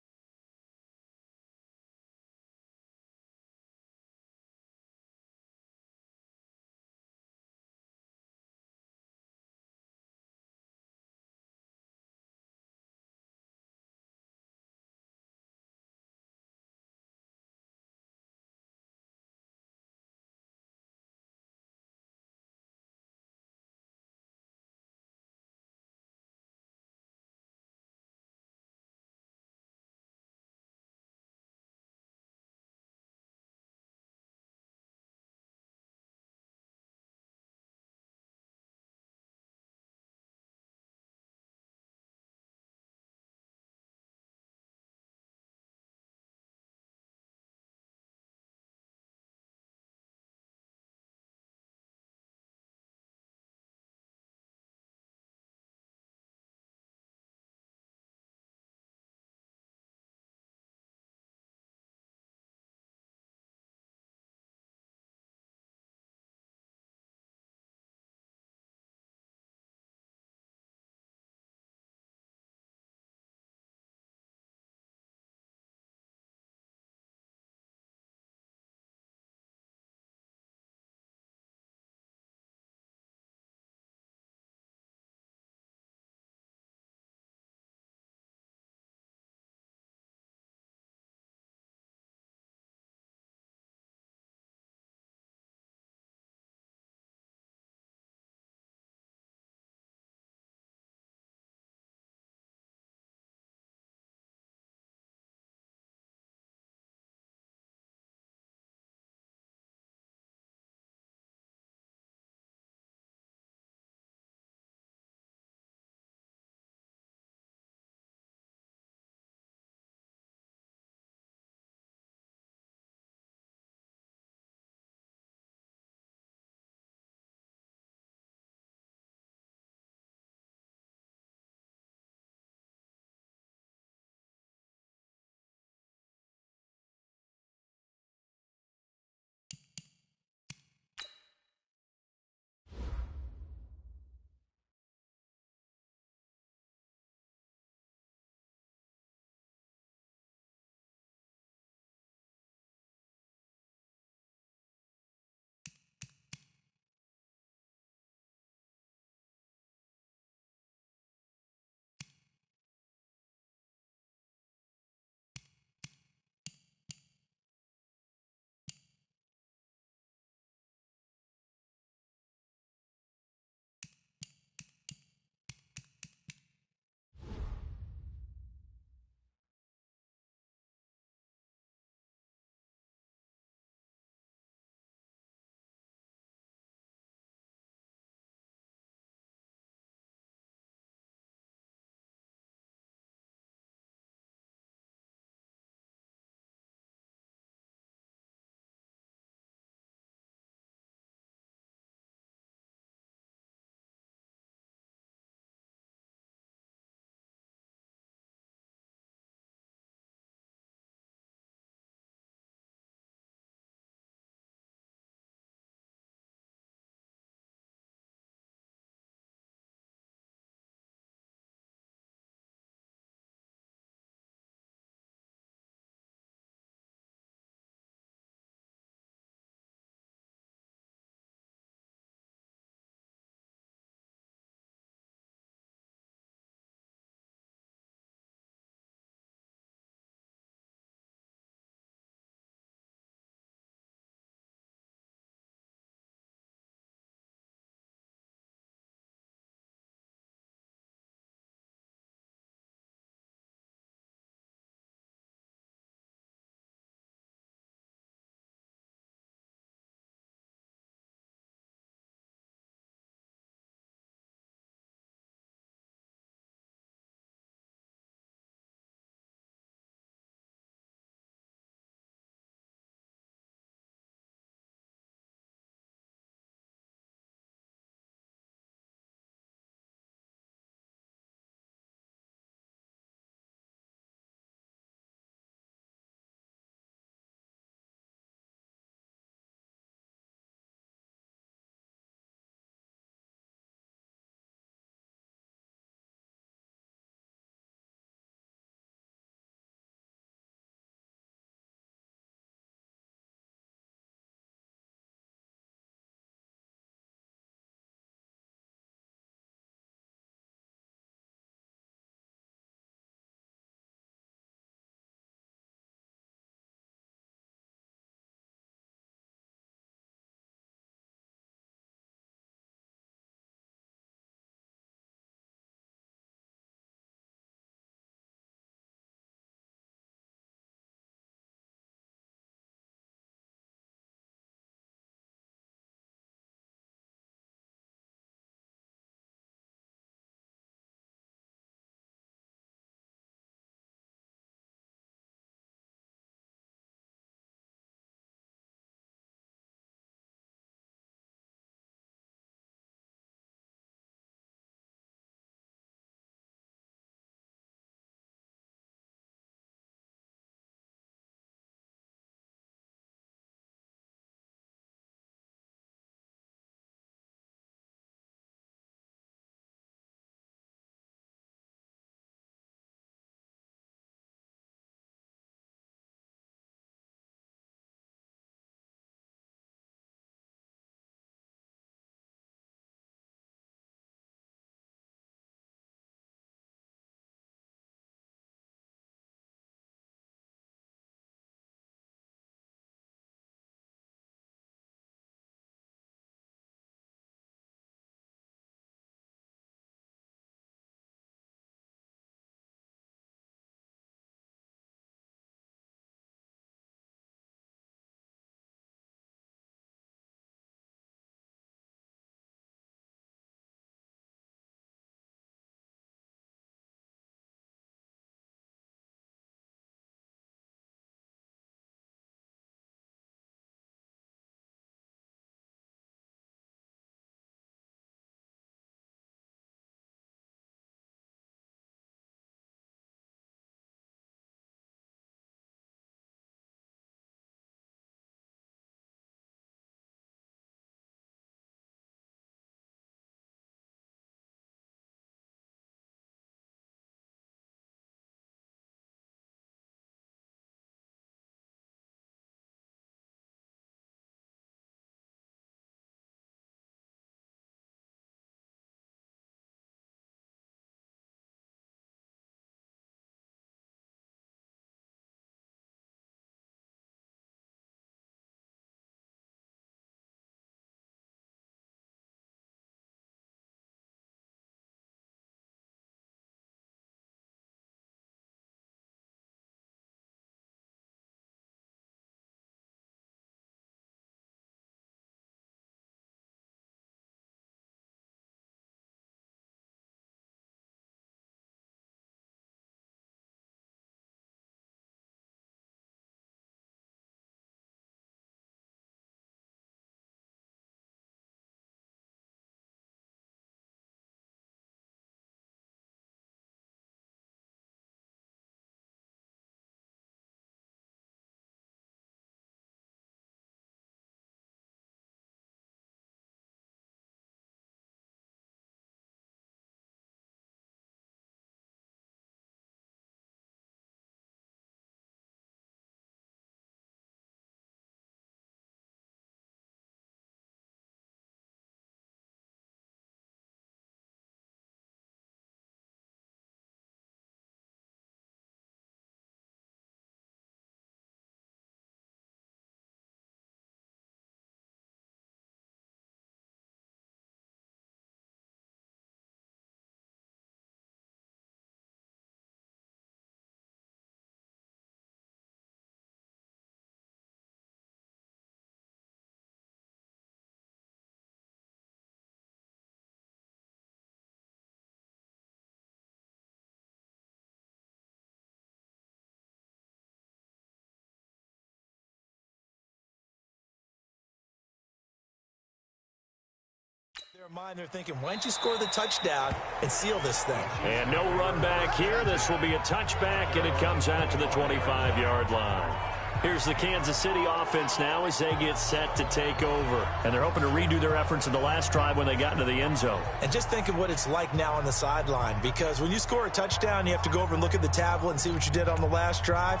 Mind, they're thinking, why don't you score the touchdown and seal this thing? And no run back here. This will be a touchback, and it comes out to the 25-yard line. Here's the Kansas City offense now as they get set to take over. And they're hoping to redo their efforts in the last drive when they got into the end zone. And just think of what it's like now on the sideline, because when you score a touchdown, you have to go over and look at the tablet and see what you did on the last drive.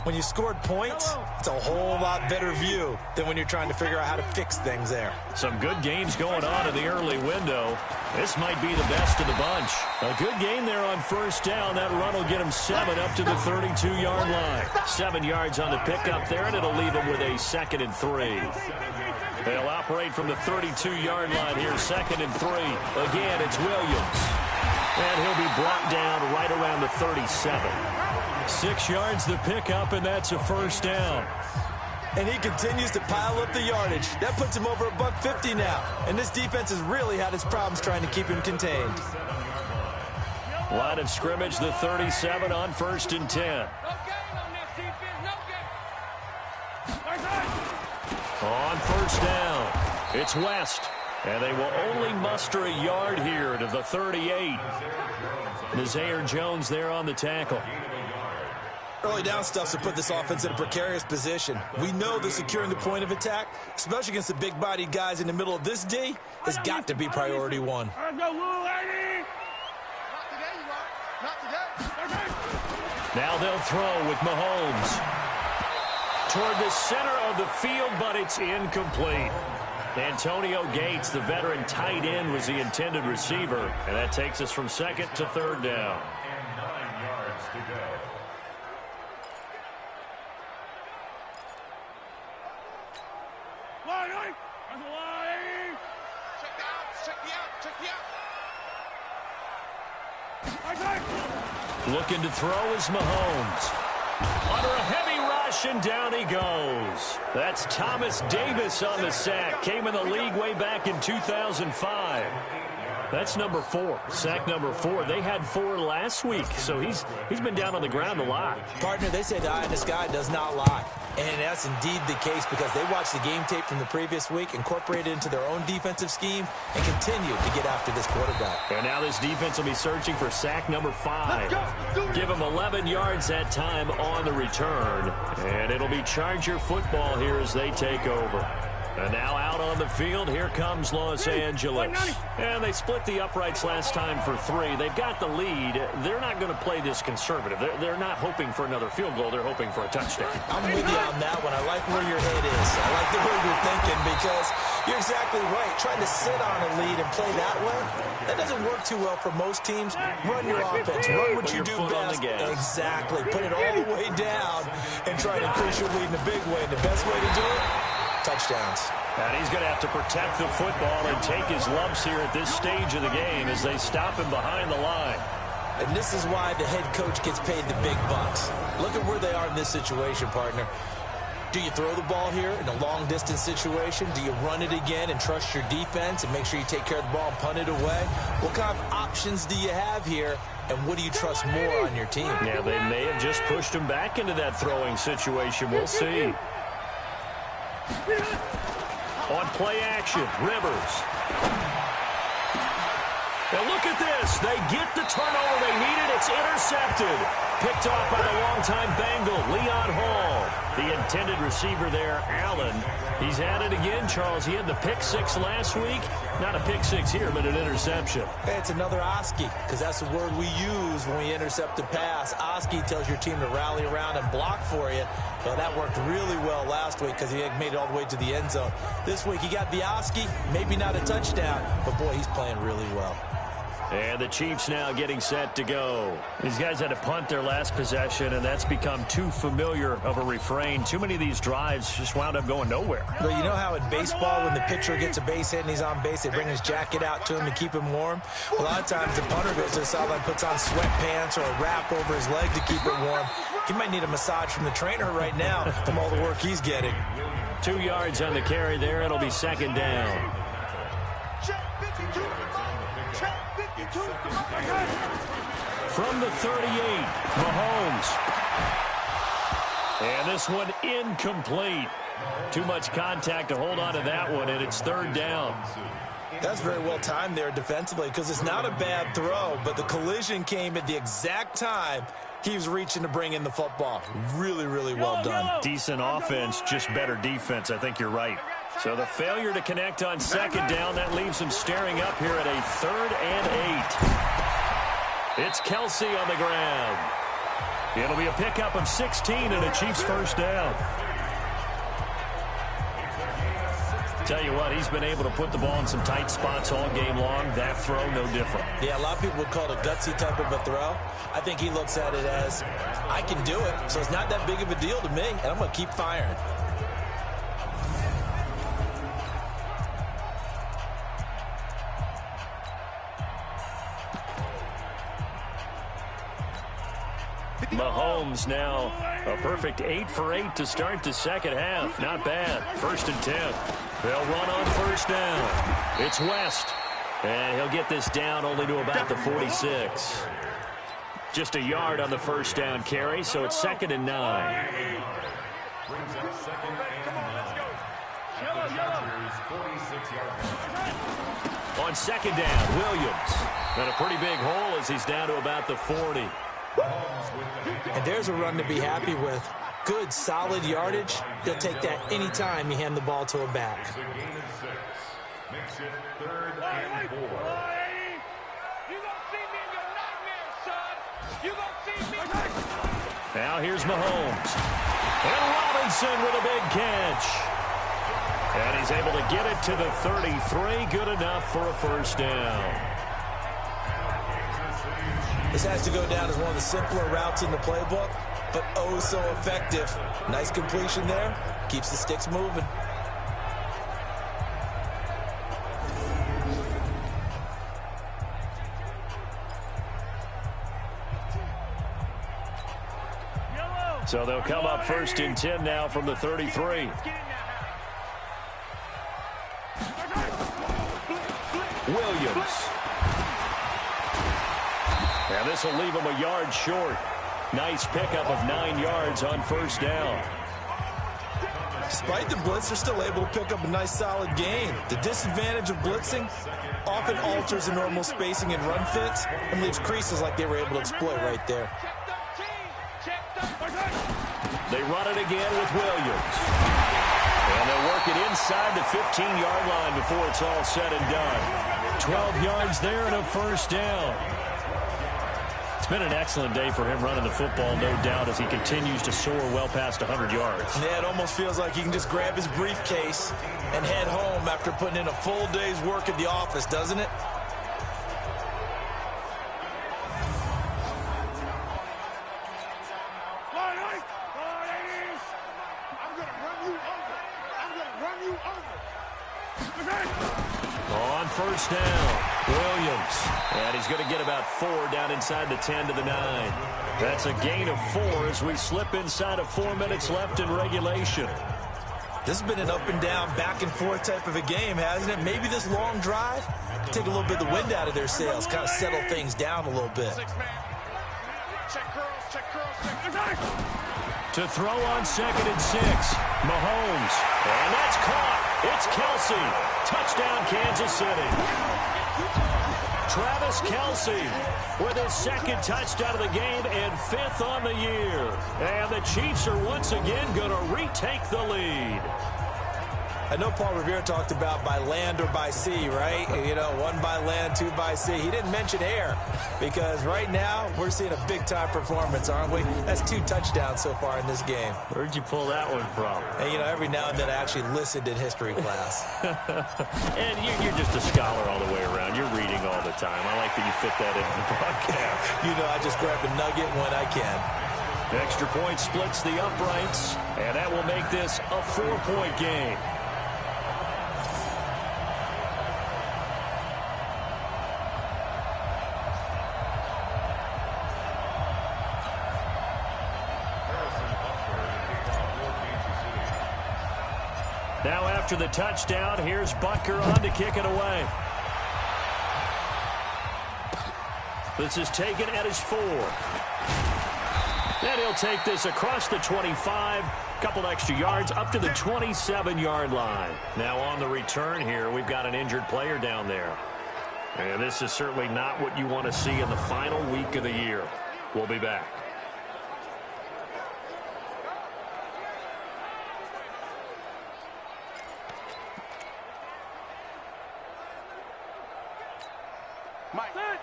When you scored points, it's a whole lot better view than when you're trying to figure out how to fix things there. Some good games going on in the early window. This might be the best of the bunch. A good game there on first down. That run will get them 7 up to the 32-yard line. 7 yards on the pickup there, and it'll leave them with a 2nd and 3. They'll operate from the 32-yard line here, 2nd and 3. Again, it's Williams. And he'll be brought down right around the 37. 6 yards the pickup, and that's a first down. And he continues to pile up the yardage. That puts him over $150 now. And this defense has really had its problems trying to keep him contained. Line of scrimmage, the 37 on 1st and 10. On first down, it's West. And they will only muster a yard here to the 38. Nazaire Jones there on the tackle. Early down stuffs to put this offense in a precarious position. We know that securing the point of attack, especially against the big-bodied guys in the middle of this D, has got to be priority one. Now they'll throw with Mahomes. Toward the center of the field, but it's incomplete. Antonio Gates, the veteran tight end, was the intended receiver. And that takes us from 2nd to 3rd down. Looking to throw is Mahomes. Under a heavy rush, and down he goes. That's Thomas Davis on the sack. Came in the league way back in 2005. That's number 4. Sack number 4. They had 4 last week, so he's been down on the ground a lot. Partner, they say the eye in the sky does not lie. And that's indeed the case because they watched the game tape from the previous week, incorporated it into their own defensive scheme, and continued to get after this quarterback. And now this defense will be searching for sack number 5. Give them 11 yards that time on the return. And it'll be Charger football here as they take over. And now out on the field, here comes Los Angeles. And they split the uprights last time for 3. They've got the lead. They're not going to play this conservative. They're not hoping for another field goal. They're hoping for a touchdown. I'm with you on that one. I like where your head is. I like the way you're thinking because you're exactly right. Trying to sit on a lead and play that way, that doesn't work too well for most teams. Run your offense. Run what you do best. Exactly. Put it all the way down and try to increase your lead in a big way. And the best way to do it, touchdowns. And he's going to have to protect the football and take his lumps here at this stage of the game as they stop him behind the line. And this is why the head coach gets paid the big bucks. Look at where they are in this situation, partner. Do you throw the ball here in a long-distance situation? Do you run it again and trust your defense and make sure you take care of the ball and punt it away? What kind of options do you have here, and what do you trust more on your team? Yeah, they may have just pushed him back into that throwing situation. We'll see. On play action, Rivers. Now look at this. They get the turnover they needed. It's intercepted. Picked off by the longtime Bengal, Leon Hall. The intended receiver there, Allen. He's at it again, Charles. He had the pick 6 last week. Not a pick 6 here, but an interception. Hey, it's another Oski, because that's the word we use when we intercept a pass. Oski tells your team to rally around and block for you. Well, that worked really well last week because he made it all the way to the end zone. This week, he got the Oski, maybe not a touchdown, but boy, he's playing really well. And the Chiefs now getting set to go. These guys had to punt their last possession, and that's become too familiar of a refrain. Too many of these drives just wound up going nowhere. Well, you know how in baseball, when the pitcher gets a base hit and he's on base, they bring his jacket out to him to keep him warm? A lot of times the punter goes to the sideline, puts on sweatpants or a wrap over his leg to keep it warm. He might need a massage from the trainer right now from all the work he's getting. 2 yards on the carry there. It'll be 2nd down. From the 38, Mahomes. And this one incomplete. Too much contact to hold on to that one, and it's 3rd down. That's very well timed there defensively because it's not a bad throw, but the collision came at the exact time he was reaching to bring in the football. Really, really well done. Decent offense, just better defense. I think you're right. So the failure to connect on second down, that leaves him staring up here at a 3rd and 8. It's Kelsey on the ground. It'll be a pickup of 16 and a Chiefs first down. Tell you what, he's been able to put the ball in some tight spots all game long. That throw, no different. Yeah, a lot of people would call it a gutsy type of a throw. I think he looks at it as, I can do it, so it's not that big of a deal to me, and I'm going to keep firing. Mahomes now a perfect 8 for 8 to start the second half. Not bad. 1st and 10. They'll run on first down. It's West. And he'll get this down only to about the 46. Just a yard on the first down carry, so it's 2nd and 9. On second down, Williams. And a pretty big hole as he's down to about the 40. And there's a run to be happy with. Good, solid yardage. He'll take that any time you hand the ball to a back. Makes it 3rd and 4. You gonna see me in your nightmares, son. You gonna see me. Now here's Mahomes. And Robinson with a big catch. And he's able to get it to the 33. Good enough for a first down. This has to go down as one of the simpler routes in the playbook, but oh so effective. Nice completion there. Keeps the sticks moving. So they'll come up 1st and 10 now from the 33. Williams. And this will leave him a yard short. Nice pickup of 9 yards on first down. Despite the blitz, they're still able to pick up a nice solid gain. The disadvantage of blitzing often alters the normal spacing and run fits and leaves creases like they were able to exploit right there. They run it again with Williams. And they'll work it inside the 15-yard line before it's all said and done. 12 yards there and a first down. It's been an excellent day for him running the football, no doubt, as he continues to soar well past 100 yards. Yeah, it almost feels like he can just grab his briefcase and head home after putting in a full day's work at the office, doesn't it? On first down, Williams. And he's going to get about 4 down inside the 10 to the 9. That's a gain of 4 as we slip inside of 4 minutes left in regulation. This has been an up and down, back and forth type of a game, hasn't it? Maybe this long drive, take a little bit of the wind out of their sails, kind of settle things down a little bit. To throw on 2nd and 6, Mahomes. And that's caught. It's Kelsey. Touchdown, Kansas City. Travis Kelsey with his 2nd touchdown of the game and 5th on the year. And the Chiefs are once again going to retake the lead. I know Paul Revere talked about by land or by sea, right? You know, 1 by land, 2 by sea. He didn't mention air because right now we're seeing a big-time performance, aren't we? That's 2 touchdowns so far in this game. Where'd you pull that one from? And, you know, every now and then I actually listened in history class. And you're just a scholar all the way around. You're reading all the time. I like that you fit that into the broadcast. You know, I just grab a nugget when I can. Extra point splits the uprights, and that will make this a 4-point game. Now after the touchdown, here's Butker on to kick it away. This is taken at his 4. And he'll take this across the 25, a couple extra yards, up to the 27-yard line. Now on the return here, we've got an injured player down there. And this is certainly not what you want to see in the final week of the year. We'll be back.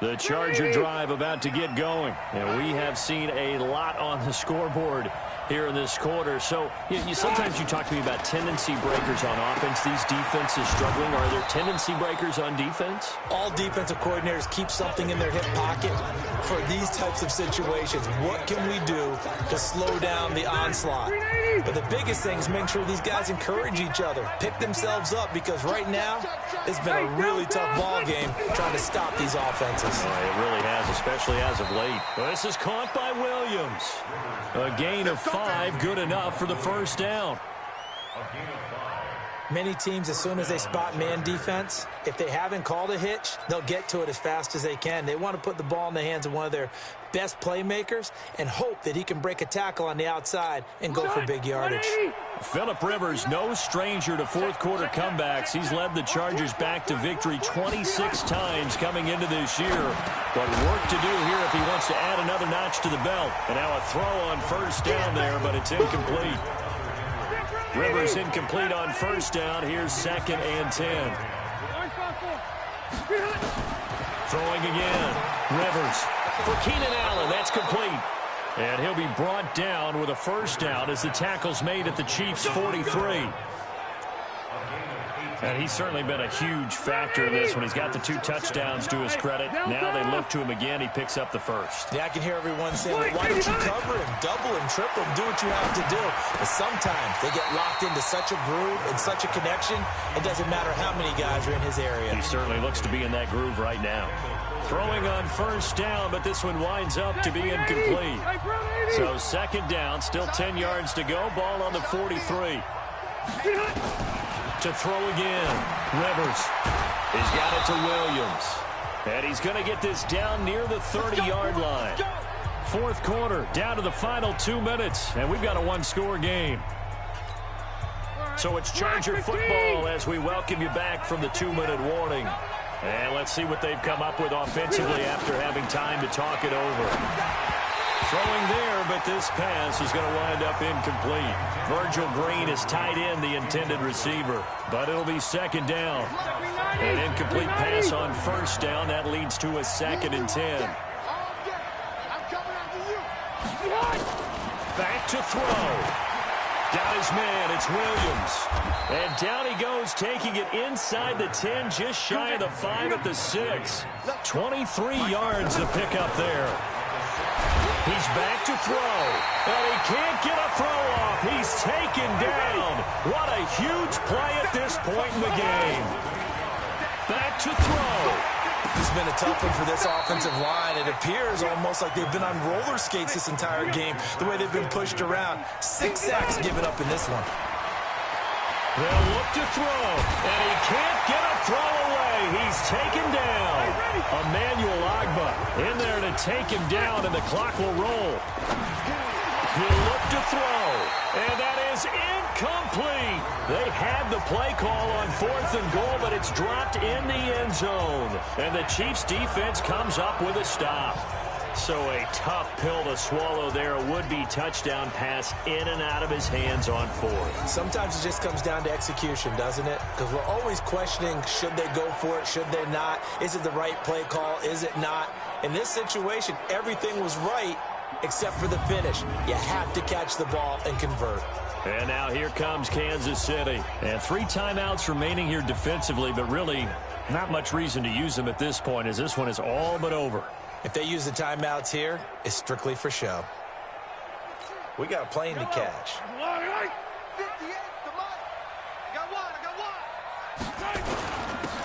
The Charger drive about to get going. And we have seen a lot on the scoreboard here in this quarter. So sometimes you talk to me about tendency breakers on offense. These defenses struggling. Are there tendency breakers on defense? All defensive coordinators keep something in their hip pocket for these types of situations. What can we do to slow down the onslaught? But the biggest thing is make sure these guys encourage each other, pick themselves up, because right now it's been a really tough ball game trying to stop these offenses. It really has, especially as of late. This is caught by Williams. A gain of 5, good enough for the first down. Many teams, as soon as they spot man defense, if they haven't called a hitch, they'll get to it as fast as they can. They want to put the ball in the hands of one of their best playmakers and hope that he can break a tackle on the outside and go for big yardage. Phillip Rivers, no stranger to fourth-quarter comebacks. He's led the Chargers back to victory 26 times coming into this year. But work to do here if he wants to add another notch to the belt. And now a throw on first down there, but it's incomplete. Rivers incomplete on first down. Here's 2nd and 10. Throwing again. Rivers for Keenan Allen. That's complete. And he'll be brought down with a first down as the tackle's made at the Chiefs' 43. And he's certainly been a huge factor in this one. He's got the 2 touchdowns to his credit. Now they look to him again. He picks up the first. Yeah, I can hear everyone saying, well, why don't you cover him, double him, triple him, do what you have to do. But sometimes they get locked into such a groove and such a connection, it doesn't matter how many guys are in his area. He certainly looks to be in that groove right now. Throwing on first down, but this one winds up to be incomplete. So 2nd down, still 10 yards to go. Ball on the 43. To throw again. Rivers. He's got it to Williams. And he's going to get this down near the 30-yard line. Fourth quarter, down to the final 2 minutes. And we've got a one-score game. So it's Charger football as we welcome you back from the 2-minute warning. And let's see what they've come up with offensively after having time to talk it over. Throwing there, but this pass is going to wind up incomplete. Virgil Green is tied in, the intended receiver. But it'll be 2nd down. An incomplete pass on first down. That leads to a 2nd and 10. Back to throw. Got his man, it's Williams. And down he goes, taking it inside the 10, just shy of the 5 at the 6. 23 yards to pick up there. He's back to throw, and he can't get a throw off. He's taken down. What a huge play at this point in the game. Back to throw. It's been a tough one for this offensive line. It appears almost like they've been on roller skates this entire game, the way they've been pushed around. 6 sacks given up in this one. They'll look to throw, and he can't get a throw away. He's taken down. Emmanuel Agba in there to take him down, and the clock will roll. He'll look to throw, and that is incomplete. They had the play call on 4th and goal, but it's dropped in the end zone. And the Chiefs defense comes up with a stop. So a tough pill to swallow there. A would-be touchdown pass in and out of his hands on 4th. Sometimes it just comes down to execution, doesn't it? Because we're always questioning, should they go for it, should they not? Is it the right play call, is it not? In this situation, everything was right except for the finish. You have to catch the ball and convert. And now here comes Kansas City. And 3 timeouts remaining here defensively, but really not much reason to use them at this point, as this one is all but over. If they use the timeouts here, it's strictly for show. We got a plane to catch.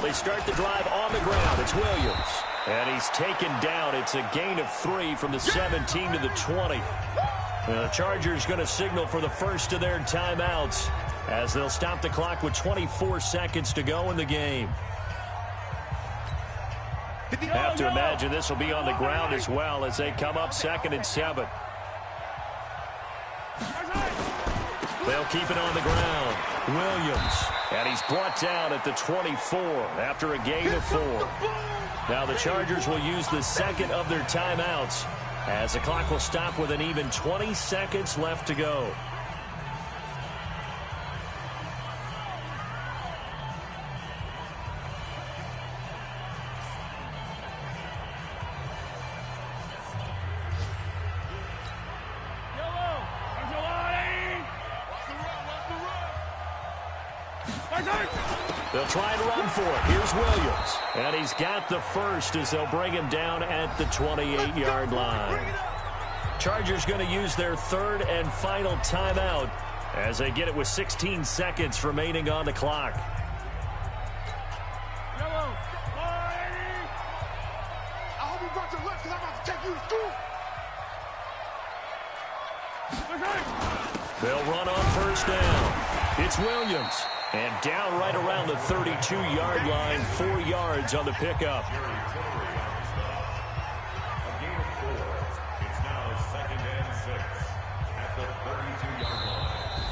They start the drive on the ground. It's Williams. And he's taken down. It's a gain of 3 from the 17 to the 20. The Chargers going to signal for the first of their timeouts as they'll stop the clock with 24 seconds to go in the game. Have to imagine this will be on the ground as well as they come up 2nd and 7. They'll keep it on the ground. Williams. And he's brought down at the 24 after a gain of 4. Now the Chargers will use the second of their timeouts as the clock will stop with an even 20 seconds left to go. They'll try and run for it. Here's Williams. And he's got the first as they'll bring him down at the 28-yard line. Chargers going to use their third and final timeout as they get it with 16 seconds remaining on the clock. I hope you brought your lunch because I'm about to take you to school. They'll run on first down. It's Williams. And down right around the 32-yard line, 4 yards on the pickup.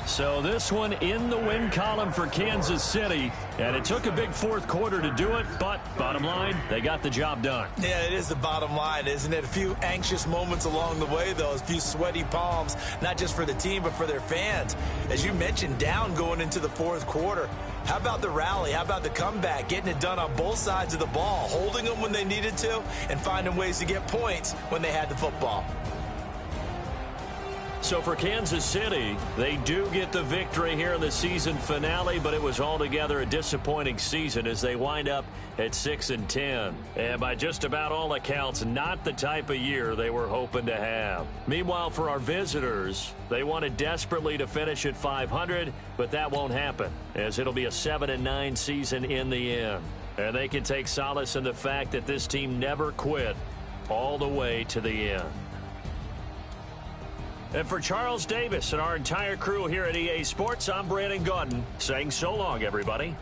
So this one in the win column for Kansas City. And it took a big fourth quarter to do it, but bottom line, they got the job done. Yeah, it is the bottom line, isn't it? A few anxious moments along the way, though. A few sweaty palms, not just for the team, but for their fans. As you mentioned, down going into the fourth quarter. How about the rally? How about the comeback? Getting it done on both sides of the ball, holding them when they needed to, and finding ways to get points when they had the football. So for Kansas City, they do get the victory here in the season finale, but it was altogether a disappointing season as they wind up at 6-10. And by just about all accounts, not the type of year they were hoping to have. Meanwhile, for our visitors, they wanted desperately to finish at 500, but that won't happen as it'll be a 7-9 season in the end. And they can take solace in the fact that this team never quit all the way to the end. And for Charles Davis and our entire crew here at EA Sports, I'm Brandon Gaudin saying so long, everybody.